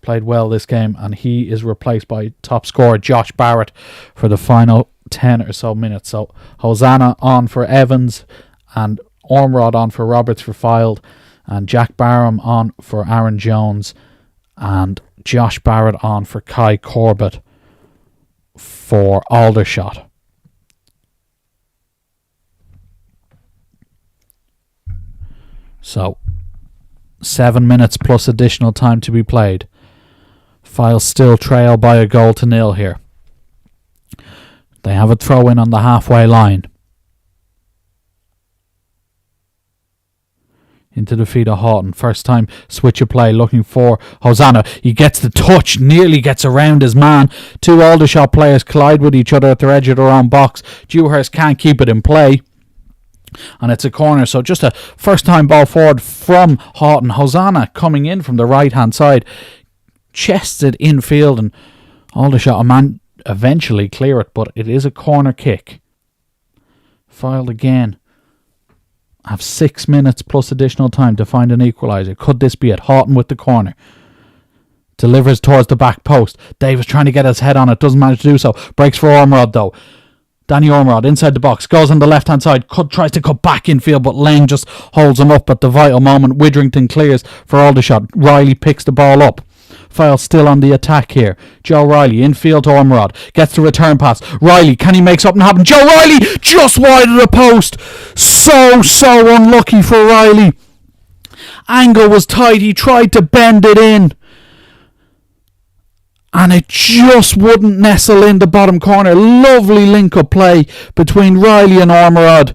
played well this game, and he is replaced by top scorer Josh Barrett for the final 10 or so minutes. So Hosanna on for Evans, and Ormerod on for Roberts for Fylde, and Jack Barham on for Aaron Jones, and Josh Barrett on for Kai Corbett for Aldershot. So 7 minutes plus additional time to be played. Fylde still trail by a goal to nil here. They have a throw in on the halfway line. Into the feet of Houghton. First time switch of play, looking for Hosanna. He gets the touch, nearly gets around his man. Two Aldershot players collide with each other at the edge of their own box. Dewhurst can't keep it in play, and it's a corner. So just a first time ball forward from Houghton. Hosanna coming in from the right hand side, chests it infield, and Aldershot a man eventually clear it, but it is a corner kick. Fylde again have 6 minutes plus additional time to find an equaliser. Could this be it? Houghton with the corner. Delivers towards the back post. Davis trying to get his head on it. Doesn't manage to do so. Breaks for Ormerod though. Danny Ormerod inside the box. Goes on the left hand side. Tries to cut back infield, but Lang just holds him up at the vital moment. Witherington clears for Aldershot. Riley picks the ball up. Fylde still on the attack here. Joe Riley infield to Ormerod. Gets the return pass. Riley, can he make something happen? Joe Riley just wide of the post. So unlucky for Riley. Angle was tight. He tried to bend it in, and it just wouldn't nestle in the bottom corner. Lovely link-up play between Riley and Ormerod.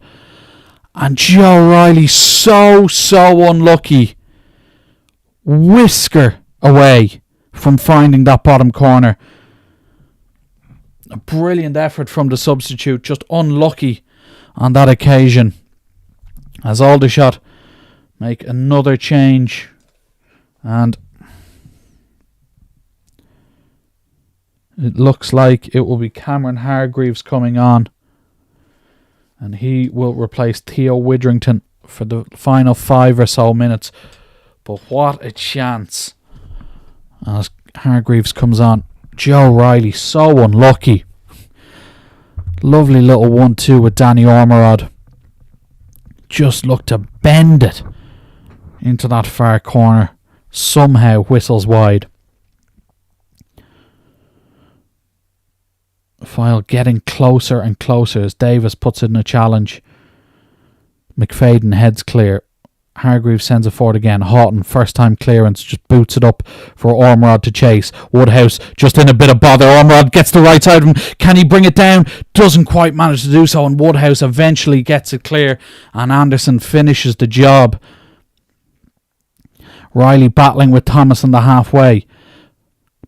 And Joe Riley so unlucky. Whisker away from finding that bottom corner. A brilliant effort from the substitute, just unlucky on that occasion. As Aldershot make another change, and it looks like it will be Cameron Hargreaves coming on, and he will replace Theo Witherington for the final 5 or so minutes. But what a chance as Hargreaves comes on. Joe Riley so unlucky. Lovely little 1-2 with Danny Ormerod. Just looked to bend it into that far corner. Somehow whistles wide. Fylde getting closer and closer as Davis puts it in a challenge. McFadden heads clear. Hargreaves sends it forward again. Houghton, first time clearance, just boots it up for Ormerod to chase. Woodhouse just in a bit of bother. Ormerod gets the right side of him. Can he bring it down? Doesn't quite manage to do so, and Woodhouse eventually gets it clear, and Anderson finishes the job. Riley battling with Thomas on the halfway.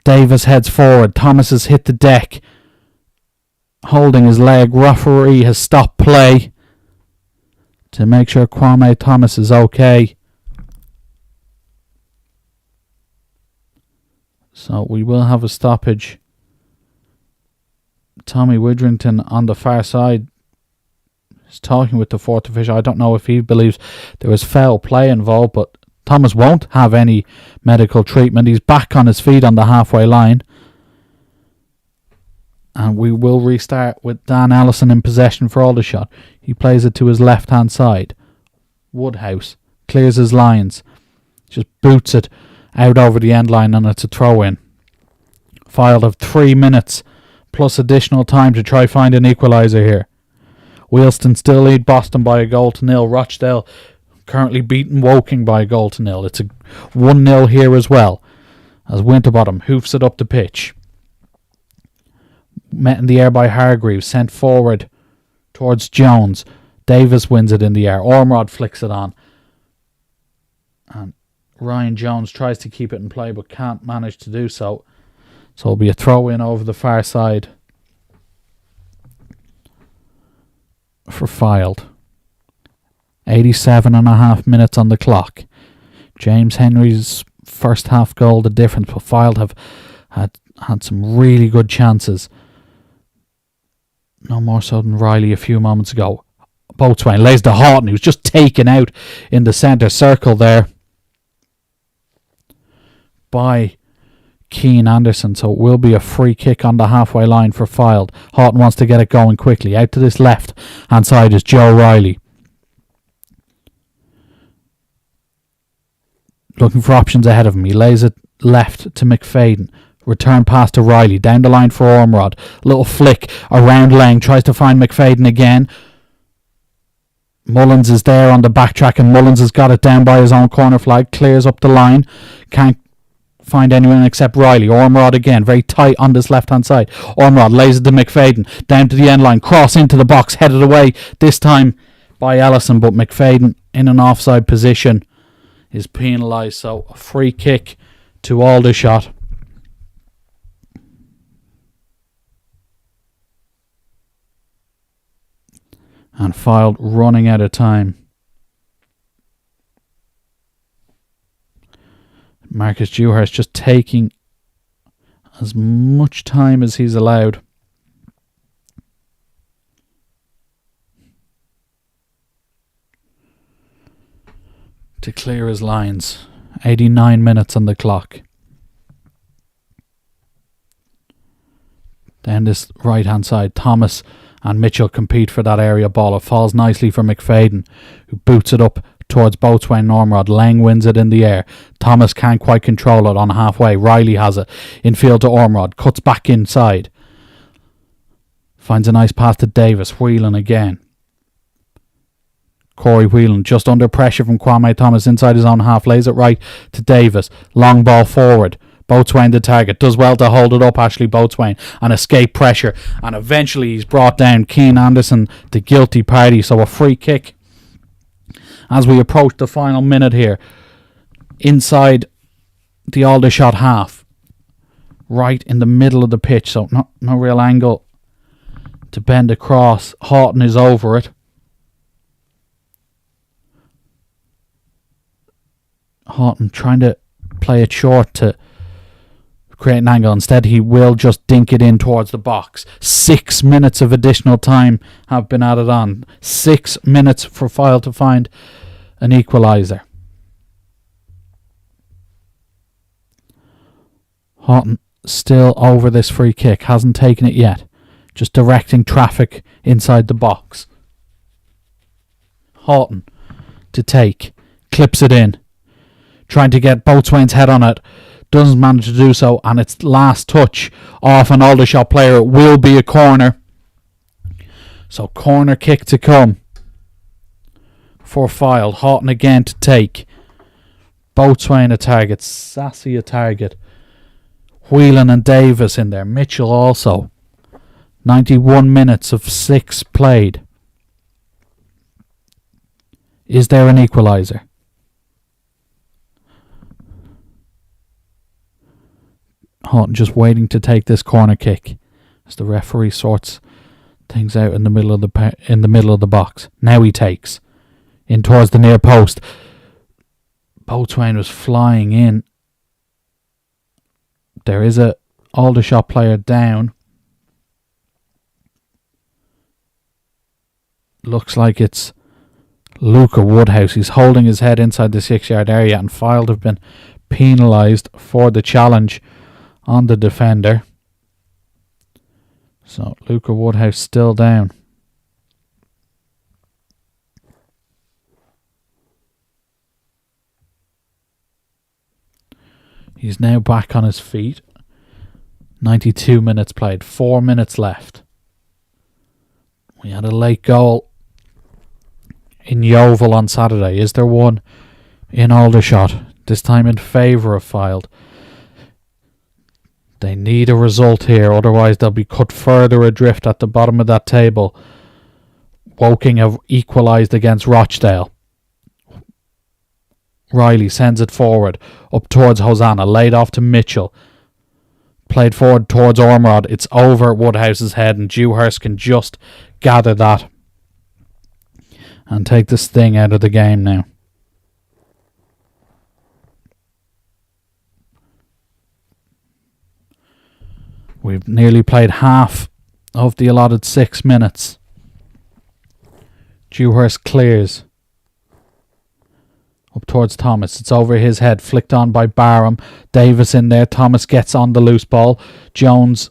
Davis heads forward. Thomas has hit the deck, holding his leg. Referee has stopped play to make sure Kwame Thomas is okay. So we will have a stoppage. Tommy Witherington on the far side is talking with the fourth official. I don't know if he believes there was foul play involved, but Thomas won't have any medical treatment. He's back on his feet on the halfway line. And we will restart with Dan Ellison in possession for Aldershot. He plays it to his left-hand side. Woodhouse clears his lines. Just boots it out over the end line, and it's a throw-in. Fylde have 3 minutes plus additional time to try find an equaliser here. Wheelston still lead Boston by a goal to nil. Rochdale currently beating Woking by a goal to nil. It's a 1-0 here as well, as Winterbottom hoofs it up the pitch. Met in the air by Hargreaves, sent forward towards Jones. Davis wins it in the air. Ormrod flicks it on. And Ryan Jones tries to keep it in play but can't manage to do so. So it'll be a throw in over the far side for Fylde. 87.5 minutes on the clock. James Henry's first half goal the difference, but Fylde have had some really good chances. No more so than Riley a few moments ago. Boatswain lays to Houghton, who's just taken out in the centre circle there by Keane Anderson. So it will be a free kick on the halfway line for Fylde. Houghton wants to get it going quickly. Out to this left hand side is Joe Riley. Looking for options ahead of him. He lays it left to McFadden. Return pass to Riley. Down the line for Ormrod. Little flick around Lang. Tries to find McFadden again. Mullins is there on the backtrack, and Mullins has got it down by his own corner flag. Clears up the line. Can't find anyone except Riley. Ormrod again. Very tight on this left hand side. Ormrod lays it to McFadden. Down to the end line. Cross into the box. Headed away. This time by Ellison, but McFadden in an offside position is penalised. So a free kick to Aldershot. And Fylde running out of time. Marcus Dewhurst just taking as much time as he's allowed. To clear his lines. 89 minutes on the clock. Down this right hand side, Thomas and Mitchell compete for that area ball. It falls nicely for McFadden, who boots it up towards Boatswain and Ormrod. Lang wins it in the air. Thomas can't quite control it on halfway. Riley has it. Infield to Ormrod. Cuts back inside. Finds a nice pass to Davis. Whelan again. Corey Whelan just under pressure from Kwame Thomas inside his own half. Lays it right to Davis. Long ball forward. Boatswain the target. Does well to hold it up, Ashley Boatswain, and escape pressure. And eventually he's brought down. Keane Anderson, the guilty party. So a free kick as we approach the final minute here. Inside the Aldershot half. Right in the middle of the pitch. So no real angle to bend across. Houghton is over it. Houghton trying to play it short to create an angle. Instead, he will just dink it in towards the box. 6 minutes of additional time have been added on. 6 minutes for Fylde to find an equaliser. Houghton still over this free kick. Hasn't taken it yet. Just directing traffic inside the box. Houghton to take. Clips it in. Trying to get Boatswain's head on it. Doesn't manage to do so, and its last touch off an Aldershot player. It will be a corner. So corner kick to come for Fylde. Houghton again to take. Boatswain a target. Sassy a target. Whelan and Davis in there. Mitchell also. 91 minutes of 6 played. Is there an equaliser? Houghton just waiting to take this corner kick as the referee sorts things out in the middle of the box. Now he takes in towards the near post. Boatswain was flying in. There is a Aldershot player down. Looks like it's Luca Woodhouse. He's holding his head inside the 6-yard area, and Fylde have been penalised for the challenge on the defender. So Luca Woodhouse still down. He's now back on his feet. 92 minutes played. 4 minutes left. We had a late goal in Yeovil on Saturday. Is there one in Aldershot? This time in favour of Fylde. They need a result here, otherwise they'll be cut further adrift at the bottom of that table. Woking have equalised against Rochdale. Riley sends it forward, up towards Hosanna, laid off to Mitchell. Played forward towards Ormerod. It's over Woodhouse's head, and Dewhurst can just gather that and take the sting out of the game now. We've nearly played half of the allotted 6 minutes. Dewhurst clears up towards Thomas. It's over his head, flicked on by Barham. Davis in there. Thomas gets on the loose ball. Jones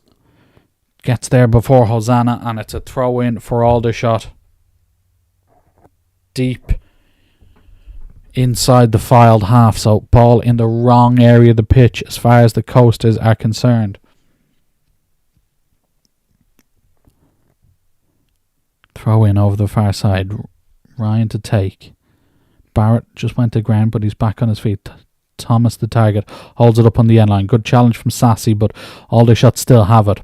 gets there before Hosanna, and it's a throw in for Aldershot. Deep inside the Fylde half, so ball in the wrong area of the pitch as far as the coasters are concerned. Throw in over the far side. Ryan to take. Barrett just went to ground, but he's back on his feet. Thomas, the target, holds it up on the end line. Good challenge from Sassy, but Aldershot still have it.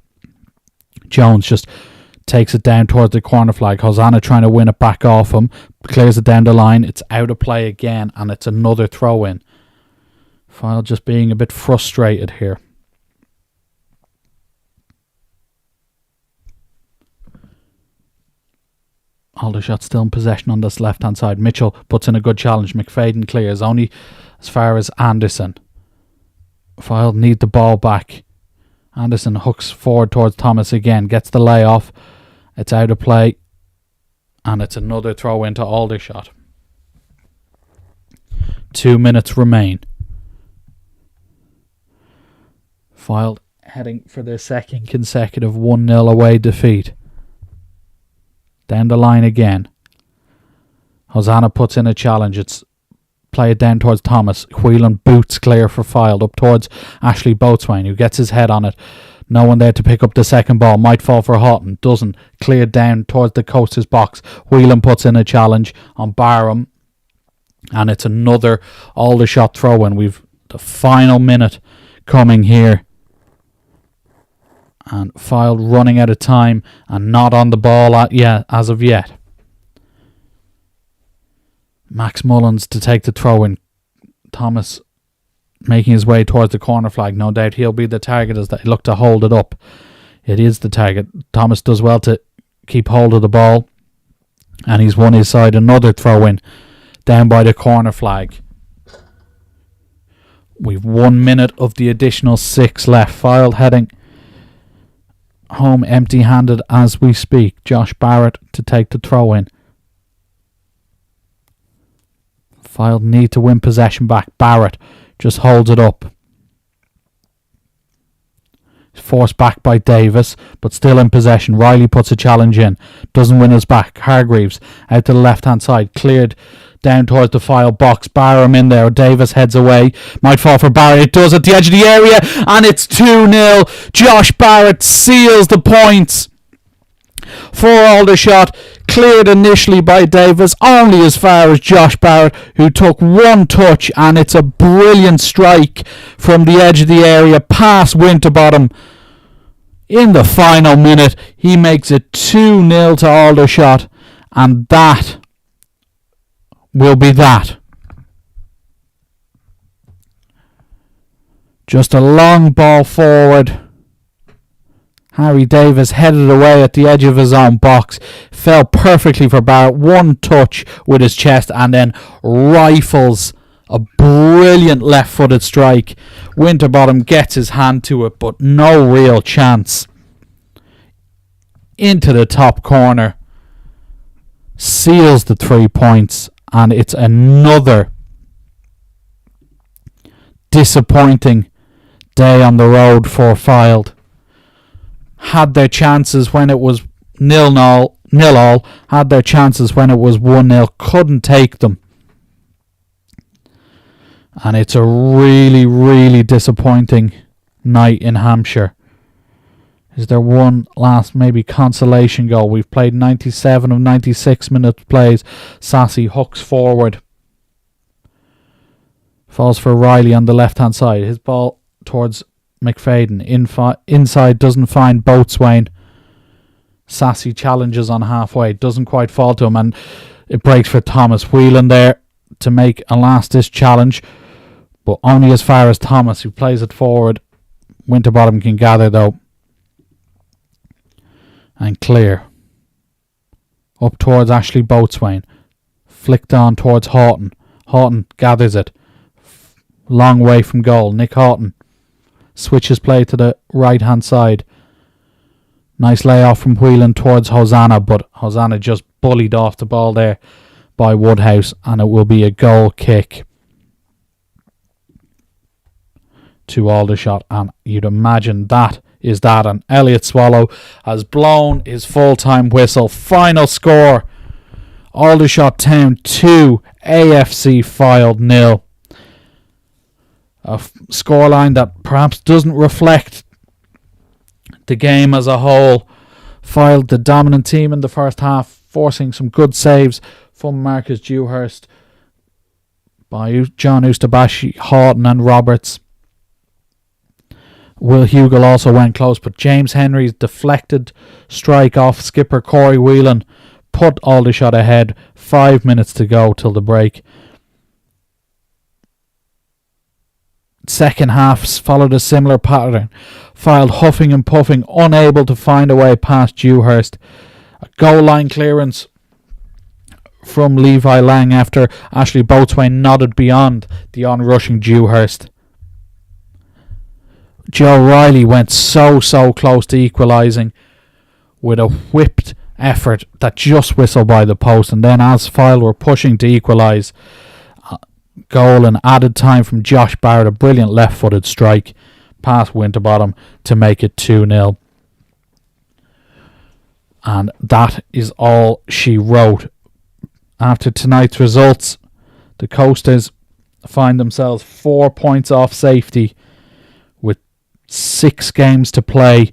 Jones just takes it down towards the corner flag. Hosanna trying to win it back off him. Clears it down the line. It's out of play again, and it's another throw in. Fylde just being a bit frustrated here. Aldershot still in possession on this left hand side. Mitchell puts in a good challenge. McFadden clears only as far as Anderson. Fylde need the ball back. Anderson hooks forward towards Thomas again. Gets the layoff. It's out of play. And it's another throw into Aldershot. 2 minutes remain. Fylde heading for their second consecutive 1-0 away defeat. Down the line again. Hosanna puts in a challenge. It's played down towards Thomas. Whelan boots clear for Fylde up towards Ashley Boatswain, who gets his head on it. No one there to pick up the second ball. Might fall for Houghton. Doesn't. Cleared down towards the coaster's box. Whelan puts in a challenge on Barham. And it's another Aldershot throw in. We've the final minute coming here. And Fylde running out of time and not on the ball as of yet. Max Mullins to take the throw in. Thomas making his way towards the corner flag. No doubt he'll be the target as they look to hold it up. It is the target. Thomas does well to keep hold of the ball. And he's won his side. Another throw in down by the corner flag. We've 1 minute of the additional 6 left. Fylde heading home empty-handed as we speak. Josh Barrett to take the throw in. Fylde need to win possession back. Barrett just holds it up. Forced back by Davis, but still in possession. Riley puts a challenge in. Doesn't win his back. Hargreaves out to the left-hand side. Cleared down towards the Fylde box. Barham in there. Davis heads away. Might fall for Barrett. It does at the edge of the area. And it's 2-0. Josh Barrett seals the points for Aldershot. Cleared initially by Davis. Only as far as Josh Barrett, who took one touch. And it's a brilliant strike from the edge of the area past Winterbottom. In the final minute, he makes it 2-0 to Aldershot. And that will be that. Just a long ball forward. Harry Davis headed away at the edge of his own box. Fell perfectly for Barrett. One touch with his chest and then rifles a brilliant left-footed strike. Winterbottom gets his hand to it, but no real chance. Into the top corner. Seals the 3 points. And it's another disappointing day on the road for Fylde. Had their chances when it was 0-0. Had their chances when it was 1-0. Couldn't take them. And it's a really, really disappointing night in Hampshire. Is there one last maybe consolation goal? We've played 97 of 96 minutes plays. Sassy hooks forward. Falls for Riley on the left-hand side. His ball towards McFadden. Inside doesn't find Boatswain. Sassy challenges on halfway. Doesn't quite fall to him. And it breaks for Thomas Whelan there to make a last-ditch challenge. But only as far as Thomas, who plays it forward. Winterbottom can gather though. And clear. Up towards Ashley Boatswain. Flicked on towards Houghton. Houghton gathers it. Long way from goal. Nick Houghton switches play to the right hand side. Nice layoff from Whelan towards Hosanna, but Hosanna just bullied off the ball there by Woodhouse, and it will be a goal kick to Aldershot. And you'd imagine that is that. And Elliot Swallow has blown his full-time whistle. Final score: Aldershot Town 2, AFC Fylde 0. A scoreline that perhaps doesn't reflect the game as a whole. Fylde, the dominant team in the first half, forcing some good saves from Marcus Dewhurst by John Ustabashi, Houghton and Roberts. Will Hugel also went close, but James Henry's deflected strike off skipper Corey Whelan put Aldershot ahead. 5 minutes to go till the break. Second half followed a similar pattern. Fylde huffing and puffing, unable to find a way past Dewhurst. A goal line clearance from Levi Lang after Ashley Boatswain nodded beyond the onrushing Dewhurst. Joe Riley went so close to equalising with a whipped effort that just whistled by the post, and then as Fylde were pushing to equalise, goal and added time from Josh Barrett, a brilliant left-footed strike past Winterbottom to make it 2-0. And that is all she wrote. After tonight's results, the Coasters find themselves 4 points off safety with 6 games to play.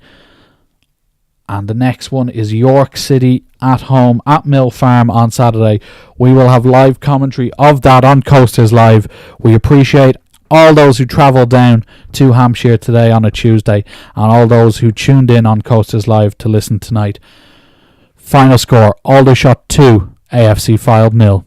And the next one is York City at home at Mill Farm on Saturday. We will have live commentary of that on Coasters Live. We appreciate all those who travelled down to Hampshire today on a Tuesday, and all those who tuned in on Coasters Live to listen tonight. Final score: Aldershot 2, AFC Fylde 0.